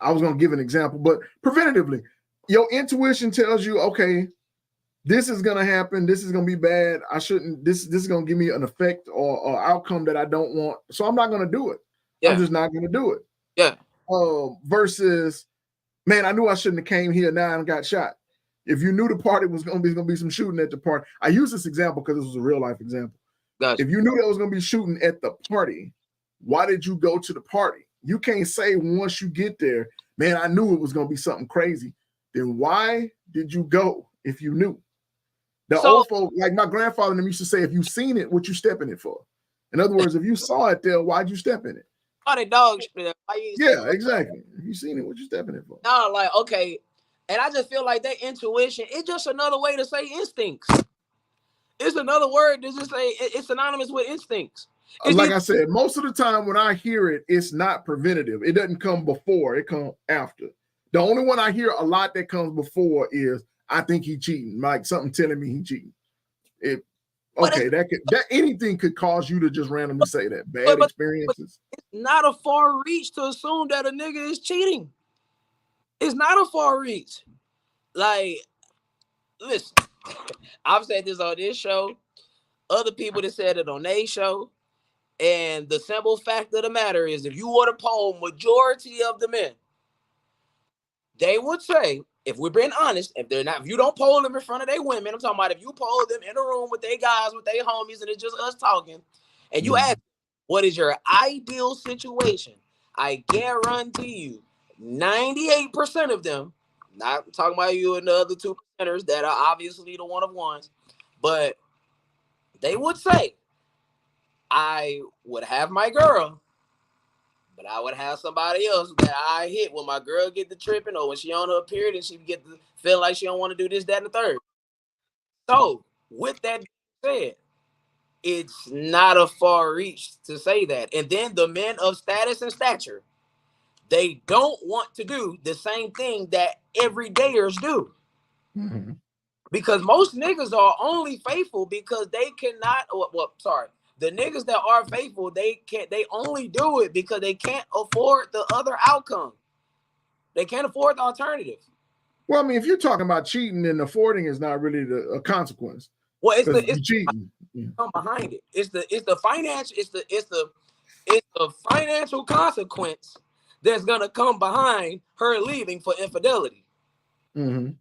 I was gonna give an example, but preventatively, your intuition tells you, okay, this is gonna happen. This is gonna be bad. I shouldn't. This is gonna give me an effect or outcome that I don't want. So I'm not gonna do it. Yeah. I'm just not gonna do it. Yeah. Versus, man, I knew I shouldn't have came here now and got shot. If you knew the party was gonna be some shooting at the party, I use this example because this was a real life example. Gotcha. If you knew there was gonna be shooting at the party, why did you go to the party? You can't say once you get there, man, I knew it was gonna be something crazy. Then why did you go if you knew? The old folk, like my grandfather and them used to say, if you seen it, what you step in it for? In other words, if you saw it there, why'd you step in it? Oh, the dog shit. Yeah, exactly. If you seen it, what you stepping in for? No, like, okay. And I just feel like that intuition, it's just another way to say instincts. It's another word to just say it's synonymous with instincts. Like I said, most of the time when I hear it, it's not preventative. It doesn't come before, it comes after. The only one I hear a lot that comes before is, I think he cheating, like something telling me he cheating. That anything could cause you to just randomly say that. Bad experiences. It's not a far reach to assume that a nigga is cheating. It's not a far reach. Like, listen, I've said this on this show. Other people that said it on their show. And the simple fact of the matter is, if you were to poll majority of the men, they would say, if we're being honest, if you don't poll them in front of their women, I'm talking about if you poll them in a room with their guys, with their homies, and it's just us talking, and you ask, what is your ideal situation? I guarantee you, 98% of them, not talking about you and the other 2%ers that are obviously the one of ones, but they would say, I would have my girl, but I would have somebody else that I hit when my girl get the tripping or when she on her period and she get the feel like she don't want to do this, that, and the third. So with that said, it's not a far reach to say that. And then the men of status and stature, they don't want to do the same thing that everydayers do. Mm-hmm. Because most niggas are only faithful because they cannot, the niggas that are faithful, they only do it because they can't afford the other outcome. They can't afford the alternative. Well, I mean, if you're talking about cheating, then affording is not really a consequence. Well, it's cheating. Come behind it. It's the financial consequence that's gonna come behind her leaving for infidelity. Mm-hmm.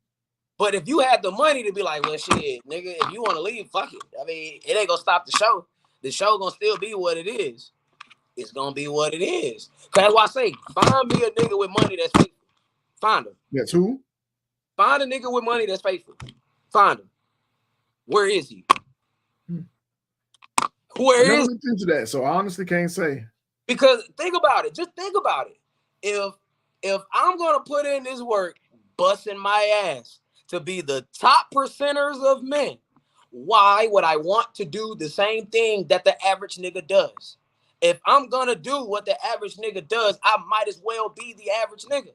But if you had the money to be like, well, shit, nigga, if you want to leave, fuck it. I mean, it ain't gonna stop the show. The show gonna still be what it is. It's gonna be what it is. Cause that's why I say, find me a nigga with money that's faithful. Find him. That's who? Find a nigga with money that's faithful. Find him. Where is he? Where is he? I never looked into that, so I honestly can't say. Because think about it. Just think about it. If I'm gonna put in this work, busting my ass to be the top percenters of men, why would I want to do the same thing that the average nigga does? If I'm gonna do what the average nigga does, I might as well be the average nigga.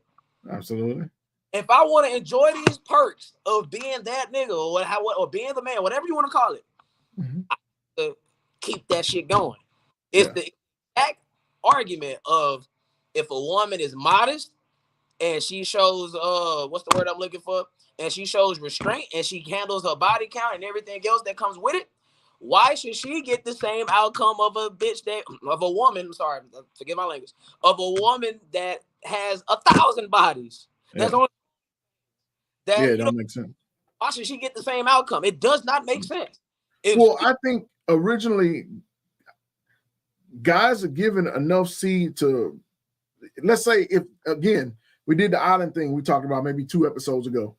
Absolutely. If I want to enjoy these perks of being that nigga or being the man, whatever you want to call it, I have to keep that shit going. It's the exact argument of if a woman is modest and she shows what's the word I'm looking for? And she shows restraint and she handles her body count and everything else that comes with it, why should she get the same outcome of a woman? Sorry, forget my language. Of a woman that has 1,000 bodies. That's only that. Yeah, it don't make sense. Why should she get the same outcome? It does not make sense. I think originally guys are given enough seed to, let's say, if again we did the island thing we talked about maybe 2 episodes ago.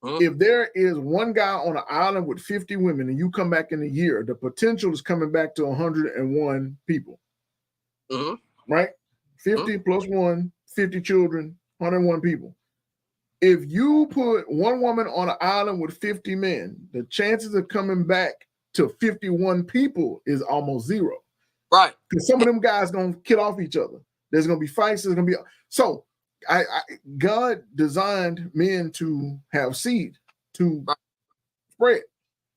If there is one guy on an island with 50 women and you come back in a year, the potential is coming back to 101 people. Right? 50 plus 1, 50 children, 101 people. If you put one woman on an island with 50 men, the chances of coming back to 51 people is almost 0. Right. Because some of them guys going to kill off each other. There's going to be fights. There's going to be... So, God designed men to have seed, to spread.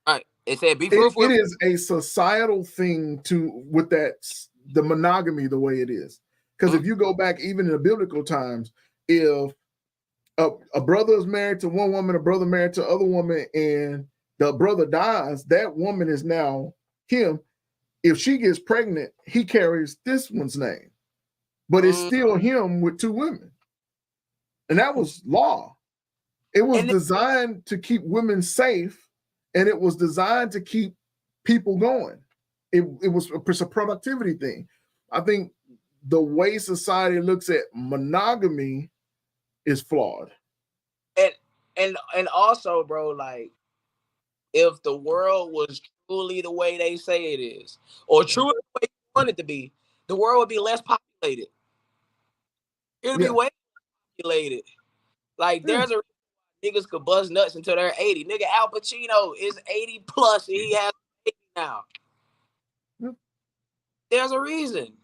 Right. It said be fruitful. It is a societal thing with that, the monogamy the way it is. Because if you go back even in the biblical times, if a brother is married to one woman, a brother married to other woman, and the brother dies, that woman is now him. If she gets pregnant, he carries this one's name. But it's still him with 2 women. And that was law. It was designed to keep women safe, and it was designed to keep people going. It was a productivity thing. I think the way society looks at monogamy is flawed. And also, bro, like, if the world was truly the way they say it is, or truly the way you want it to be, the world would be less populated. It would be way populated. Like, there's a niggas could bust nuts until they're 80. Nigga, Al Pacino is 80 plus and he has 80 now. There's a reason.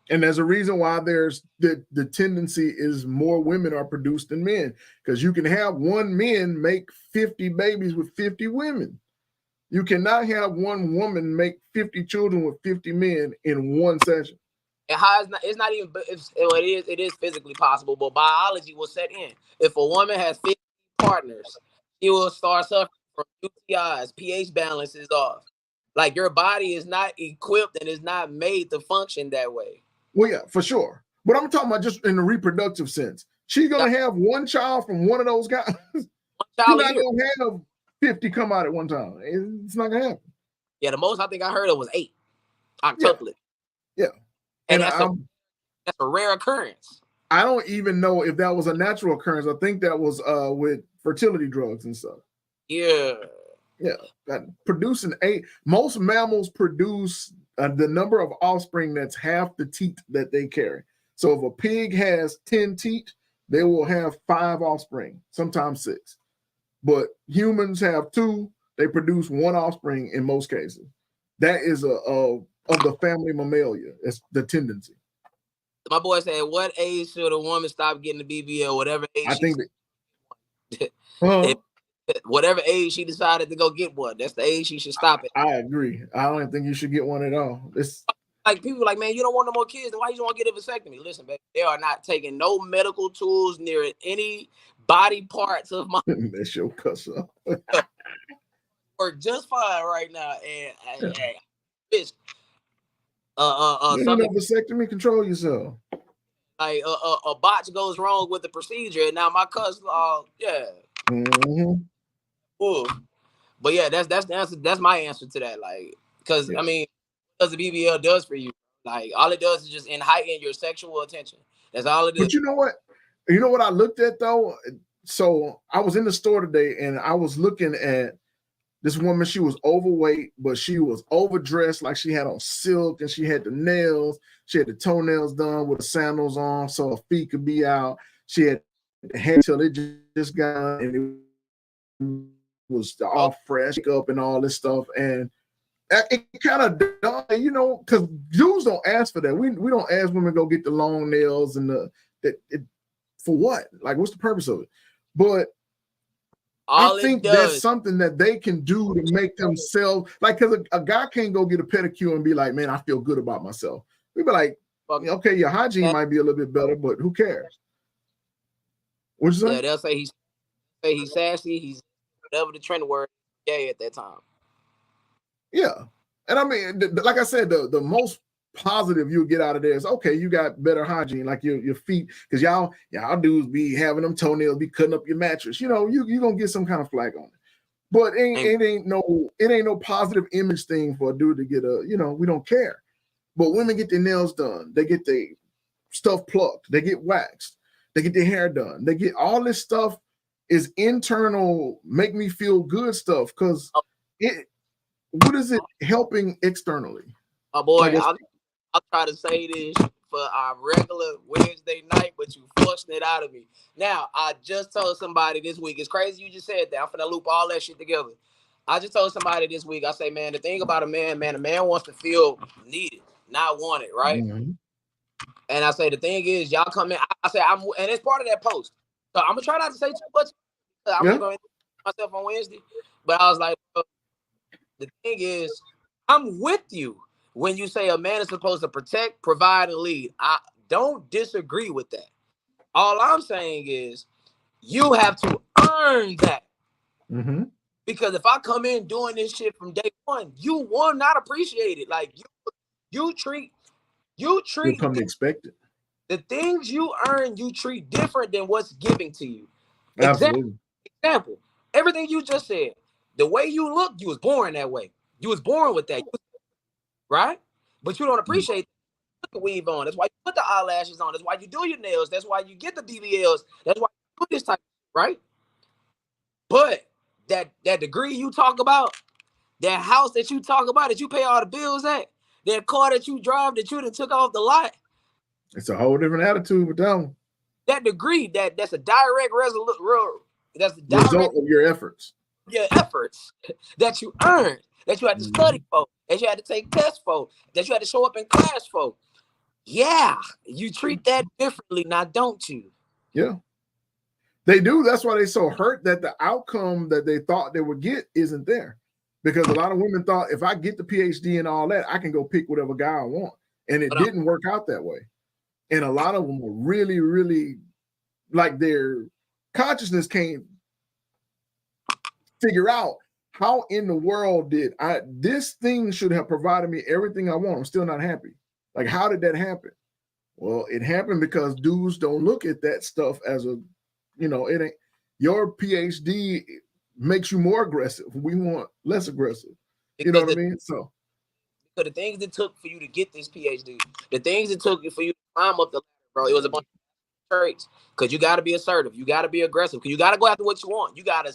And there's a reason why there's the tendency is more women are produced than men. Because you can have one man make 50 babies with 50 women. You cannot have one woman make 50 children with 50 men in one session. And how it's not even, it is physically possible, but biology will set in. If a woman has 50 partners, she will start suffering from UTIs, pH balance is off. Like, your body is not equipped and is not made to function that way. Well, yeah, for sure. But I'm talking about just in the reproductive sense. She's going to have one child from one of those guys. She's not going to have 50 come out at one time. It's not going to happen. Yeah, the most I think I heard of was 8 octuplets. Yeah. And that's a rare occurrence. I don't even know if that was a natural occurrence. I think that was with fertility drugs and stuff. Yeah. Producing 8. Most mammals produce the number of offspring that's half the teeth that they carry. So if a pig has 10 teeth, they will have 5 offspring, sometimes 6. But humans have 2. They produce 1 offspring in most cases. That is of the family mammalia. It's the tendency. My boy said, what age should a woman stop getting the BBL? Whatever age. I think whatever age she decided to go get one, that's the age she should stop it. I agree. I don't think you should get one at all. It's like, people are like, man, you don't want no more kids. Then why you want to get a vasectomy? Listen, baby, they are not taking no medical tools near any body parts of my. That's your cuss up. Work just fine right now, and bitch. You need a vasectomy. Control yourself. Like a botch goes wrong with the procedure, and now my cousin, Ooh. But yeah, that's the answer. That's my answer to that. Like, because I mean, what does the BBL does for you? Like, all it does is just heighten your sexual attention. That's all it is. But you know what? You know what I looked at though? So I was in the store today, and I was looking at this woman. She was overweight, but she was overdressed, like she had on silk, and she had the nails. She had the toenails done with the sandals on, so her feet could be out. She had the hair till it just got, and it was all fresh up and all this stuff. And it kind of, you know, because dudes don't ask for that. We don't ask women to go get the long nails and for what? Like, what's the purpose of it? But I think that's something that they can do to make themselves, like, because a guy can't go get a pedicure and be like, man, I feel good about myself. We be like, Okay, your hygiene might be a little bit better, but who cares? What'd you say? Yeah, they'll say he's sassy. He's whatever the trend word gay at that time. Yeah, and I mean, like I said, the most positive you'll get out of there is okay. You got better hygiene, like your feet, because y'all dudes be having them toenails, be cutting up your mattress. You know, you gonna get some kind of flag on it. But it ain't no positive image thing for a dude to get we don't care. But women get their nails done, they get their stuff plucked, they get waxed, they get their hair done, they get all this stuff is internal, make me feel good stuff, because what is it helping externally? Oh boy, like I'll try to say this for our regular Wednesday night, but you forced it out of me. Now, I just told somebody this week, it's crazy you just said that. I'm finna loop all that shit together. I just told somebody this week, I say, man, the thing about a man, wants to feel needed, not wanted, right? Mm-hmm. And I say, the thing is, y'all come in, I say, and it's part of that post. So I'm gonna try not to say too much. I'm gonna go into myself on Wednesday. But I was like, the thing is, I'm with you when you say a man is supposed to protect, provide, and lead. I don't disagree with that. All I'm saying is you have to earn that. Mm-hmm. Because if I come in doing this shit from day one, you will not appreciate it. Like you treat become expected. The things you earn, you treat different than what's giving to you. Absolutely. Example, everything you just said, the way you look, you was born that way. You was born with that, right? But you don't appreciate the weave on. That's why you put the eyelashes on. That's why you do your nails. That's why you get the BBLs. That's why you do this type of, right? But that degree you talk about, that house that you talk about, that you pay all the bills at, that car that you drive that you done took off the lot. It's a whole different attitude with that one. That degree, that's a direct result of your efforts. Your efforts that you earned, that you had to study for, that you had to take tests for, that you had to show up in class for. Yeah, you treat that differently now, don't you? Yeah. They do. That's why they're so hurt that the outcome that they thought they would get isn't there. Because a lot of women thought if I get the PhD and all that, I can go pick whatever guy I want. And it didn't work out that way. And a lot of them were really, really, like, their consciousness can't figure out how in the world did this thing should have provided me everything I want. I'm still not happy. Like, how did that happen? Well, it happened because dudes don't look at that stuff as it ain't your PhD makes you more aggressive. We want less aggressive. You know what I mean? So the things it took for you to get this PhD, the things it took for you to climb up the ladder, bro, it was a bunch of traits. Because you got to be assertive, you got to be aggressive, because you got to go after what you want. You got to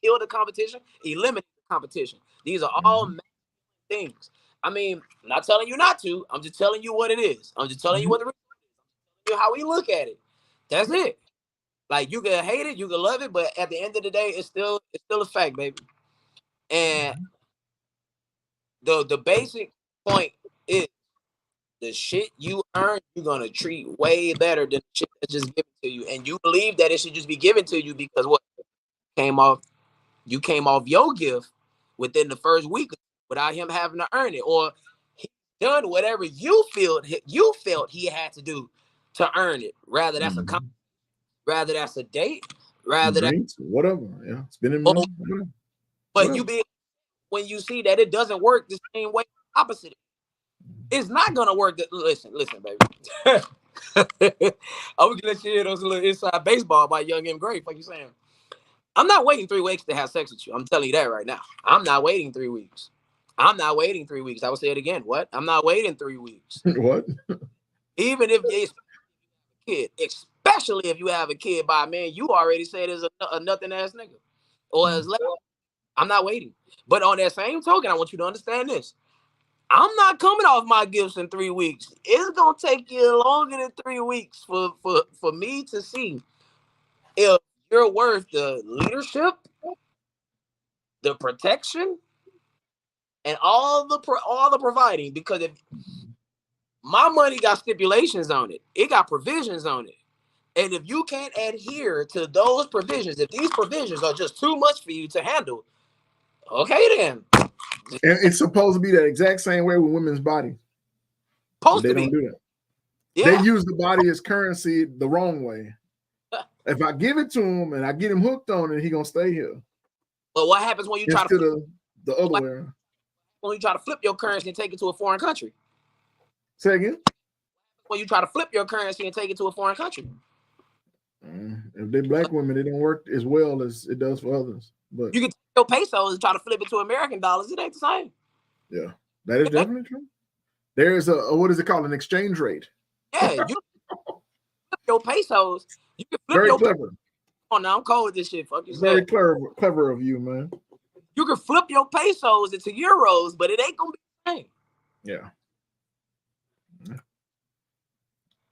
kill the competition, eliminate the competition. These are all things. I mean, I'm not telling you not to. I'm just telling you what it is. I'm just telling you what the reason is, how we look at it. That's it. Like, you can hate it, you can love it, but at the end of the day, it's still a fact, baby. And the basic point is the shit you earn, you're gonna treat way better than the shit that's just given to you. And you believe that it should just be given to you because what you came off your gift within the first week without him having to earn it, or he done whatever you felt he had to do to earn it. Rather that's rather that's a date, rather drinks, whatever. Yeah, spending money. But you be when you see that it doesn't work the same way, opposite. It's not gonna work. Listen, baby. I'm gonna let you hear those little inside baseball by Young M. Gray. Like you saying, I'm not waiting 3 weeks to have sex with you. I'm telling you that right now. I'm not waiting 3 weeks. I'm not waiting 3 weeks. I will say it again. What? I'm not waiting 3 weeks. What? Even if you're a kid, especially if you have a kid by a man you already said is a nothing ass nigga, or as less. I'm not waiting. But on that same token, I want you to understand this. I'm not coming off my gifts in 3 weeks. It's gonna take you longer than 3 weeks for me to see if you're worth the leadership, the protection, and all the providing. Because if my money got stipulations on it, it got provisions on it, and if you can't adhere to those provisions, if these provisions are just too much for you to handle, okay then. And it's supposed to be that exact same way with women's body. Supposed they to don't be. do that. Yeah. They use the body as currency the wrong way. If I give it to him and I get him hooked on it, he gonna stay here. But what happens when you try to instead of the other way around? When you try to flip your currency and take it to a foreign country? Say again? When you try to flip your currency and take it to a foreign country? If they're black women, it don't work as well as it does for others. But you can take your pesos and try to flip it to American dollars. It ain't the same. Yeah, that is definitely true. There is a what is it called? An exchange rate. Yeah, you flip your pesos. You can flip Very your clever. Oh, now I'm cold with this shit. Fuck you. Very clever of you, man. You can flip your pesos into euros, but it ain't gonna be the same. Yeah.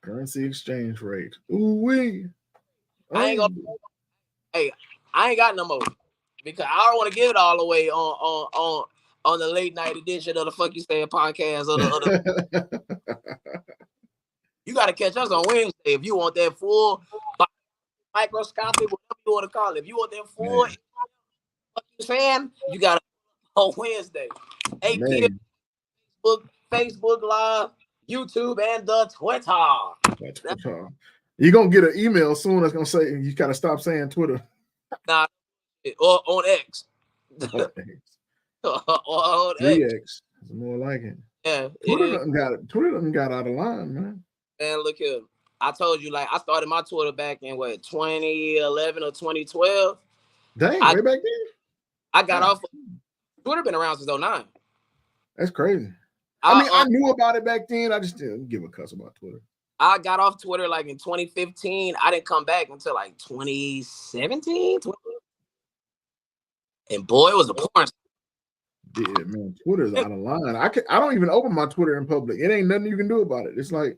Currency exchange rate. Ooh wee. I ain't got no more because I don't want to give it all away on the late night edition of the Fuck You Say podcast. You got to catch us on Wednesday if you want that full microscopic, whatever you want to call it. If you want that full, what you saying? You got to on Wednesday, 8 p.m. Facebook Live, YouTube, and the Twitter. You're gonna get an email soon that's gonna say you gotta stop saying Twitter. Nah, or on X. On X. 3X. It's more like it. Yeah. Twitter doesn't got out of line, man. And look here. I told you, like, I started my Twitter back in 2011 or 2012. Dang, way back then. I got off. Twitter been around since 2009. That's crazy. I knew about it back then. I just didn't give a cuss about Twitter. I got off Twitter like in 2015. I didn't come back until like 2017. And boy, it was a porn. Yeah, man, Twitter's out of line. I don't even open my Twitter in public. It ain't nothing you can do about it. It's like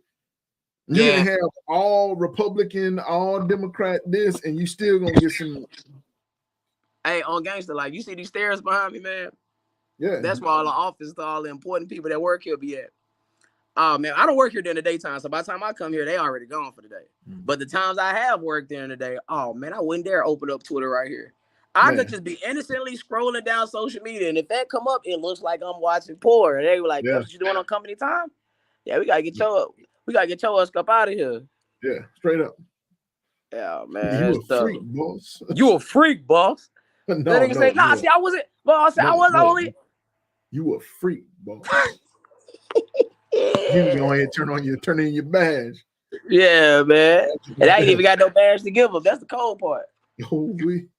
you can have all Republican, all Democrat, this, and you still gonna get some. Hey, on gangster, like you see these stairs behind me, man. Yeah, that's where all the office, all the important people that work here be at. Oh man, I don't work here during the daytime, so by the time I come here, they already gone for the day. But the times I have worked during the day, oh man, I wouldn't dare open up Twitter right here. I could just be innocently scrolling down social media, and if that come up, it looks like I'm watching porn. And they were like, "What you doing on company time?" Yeah, we gotta get your ass up out of here. Yeah, straight up. Yeah, man. You a freak, boss. You a freak, boss. No, nigga say, "Nah, see, I wasn't." Boss, I was only. You a freak, boss. You can go ahead and turn in your badge. Yeah, man. And I ain't even got no badge to give them. That's the cold part. We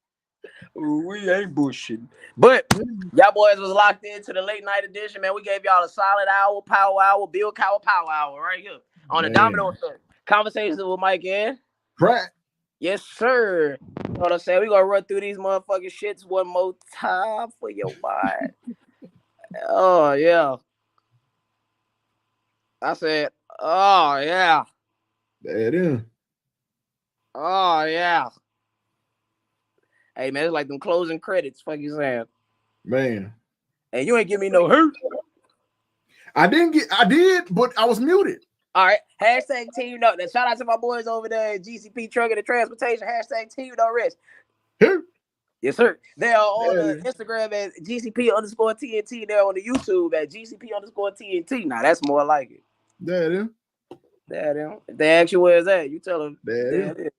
ain't bullshitting. But y'all boys was locked into the late night edition, man. We gave y'all a solid hour, power hour, Bill Cowher power hour right here on the Dominoe Conversations with Mike and Pratt. Yes, sir. You know what I'm saying? We gonna run through these motherfucking shits one more time for your mind. Oh, yeah. I said, oh, yeah. There it is. Oh, yeah. Hey, man, it's like them closing credits. Fuck you saying? Man. And you ain't give me no hurt. I did, but I was muted. All right. Hashtag Team No. Now, shout out to my boys over there at GCP Trucking and Transportation. Hashtag Team No Rest. Yes, sir. They are on the Instagram at GCP_TNT. They're on the YouTube at GCP_TNT. Now, that's more like it. There it is. There it is. If they ask you where it's at, you tell them. There it is.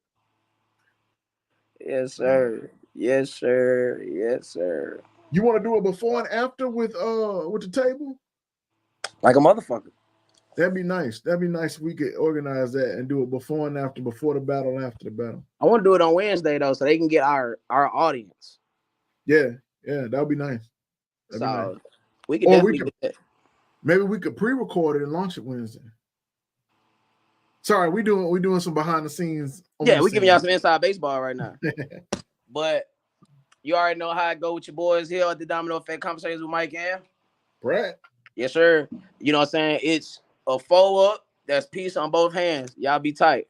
Yes, sir. Yes, sir. Yes, sir. You want to do a before and after with the table? Like a motherfucker. That'd be nice. That'd be nice if we could organize that and do it before and after, before the battle, after the battle. I want to do it on Wednesday though, so they can get our audience. Yeah, that would be nice. That'd be nice. We can definitely get that. Maybe we could pre-record it and launch it Wednesday. Sorry, we doing some behind the scenes. Yeah, we giving y'all some inside baseball right now. But you already know how I go with your boys here at the Domino Effect Conversations with Mike and Pratt. Yes, sir. You know what I'm saying? It's a 4-up. That's peace on both hands. Y'all be tight.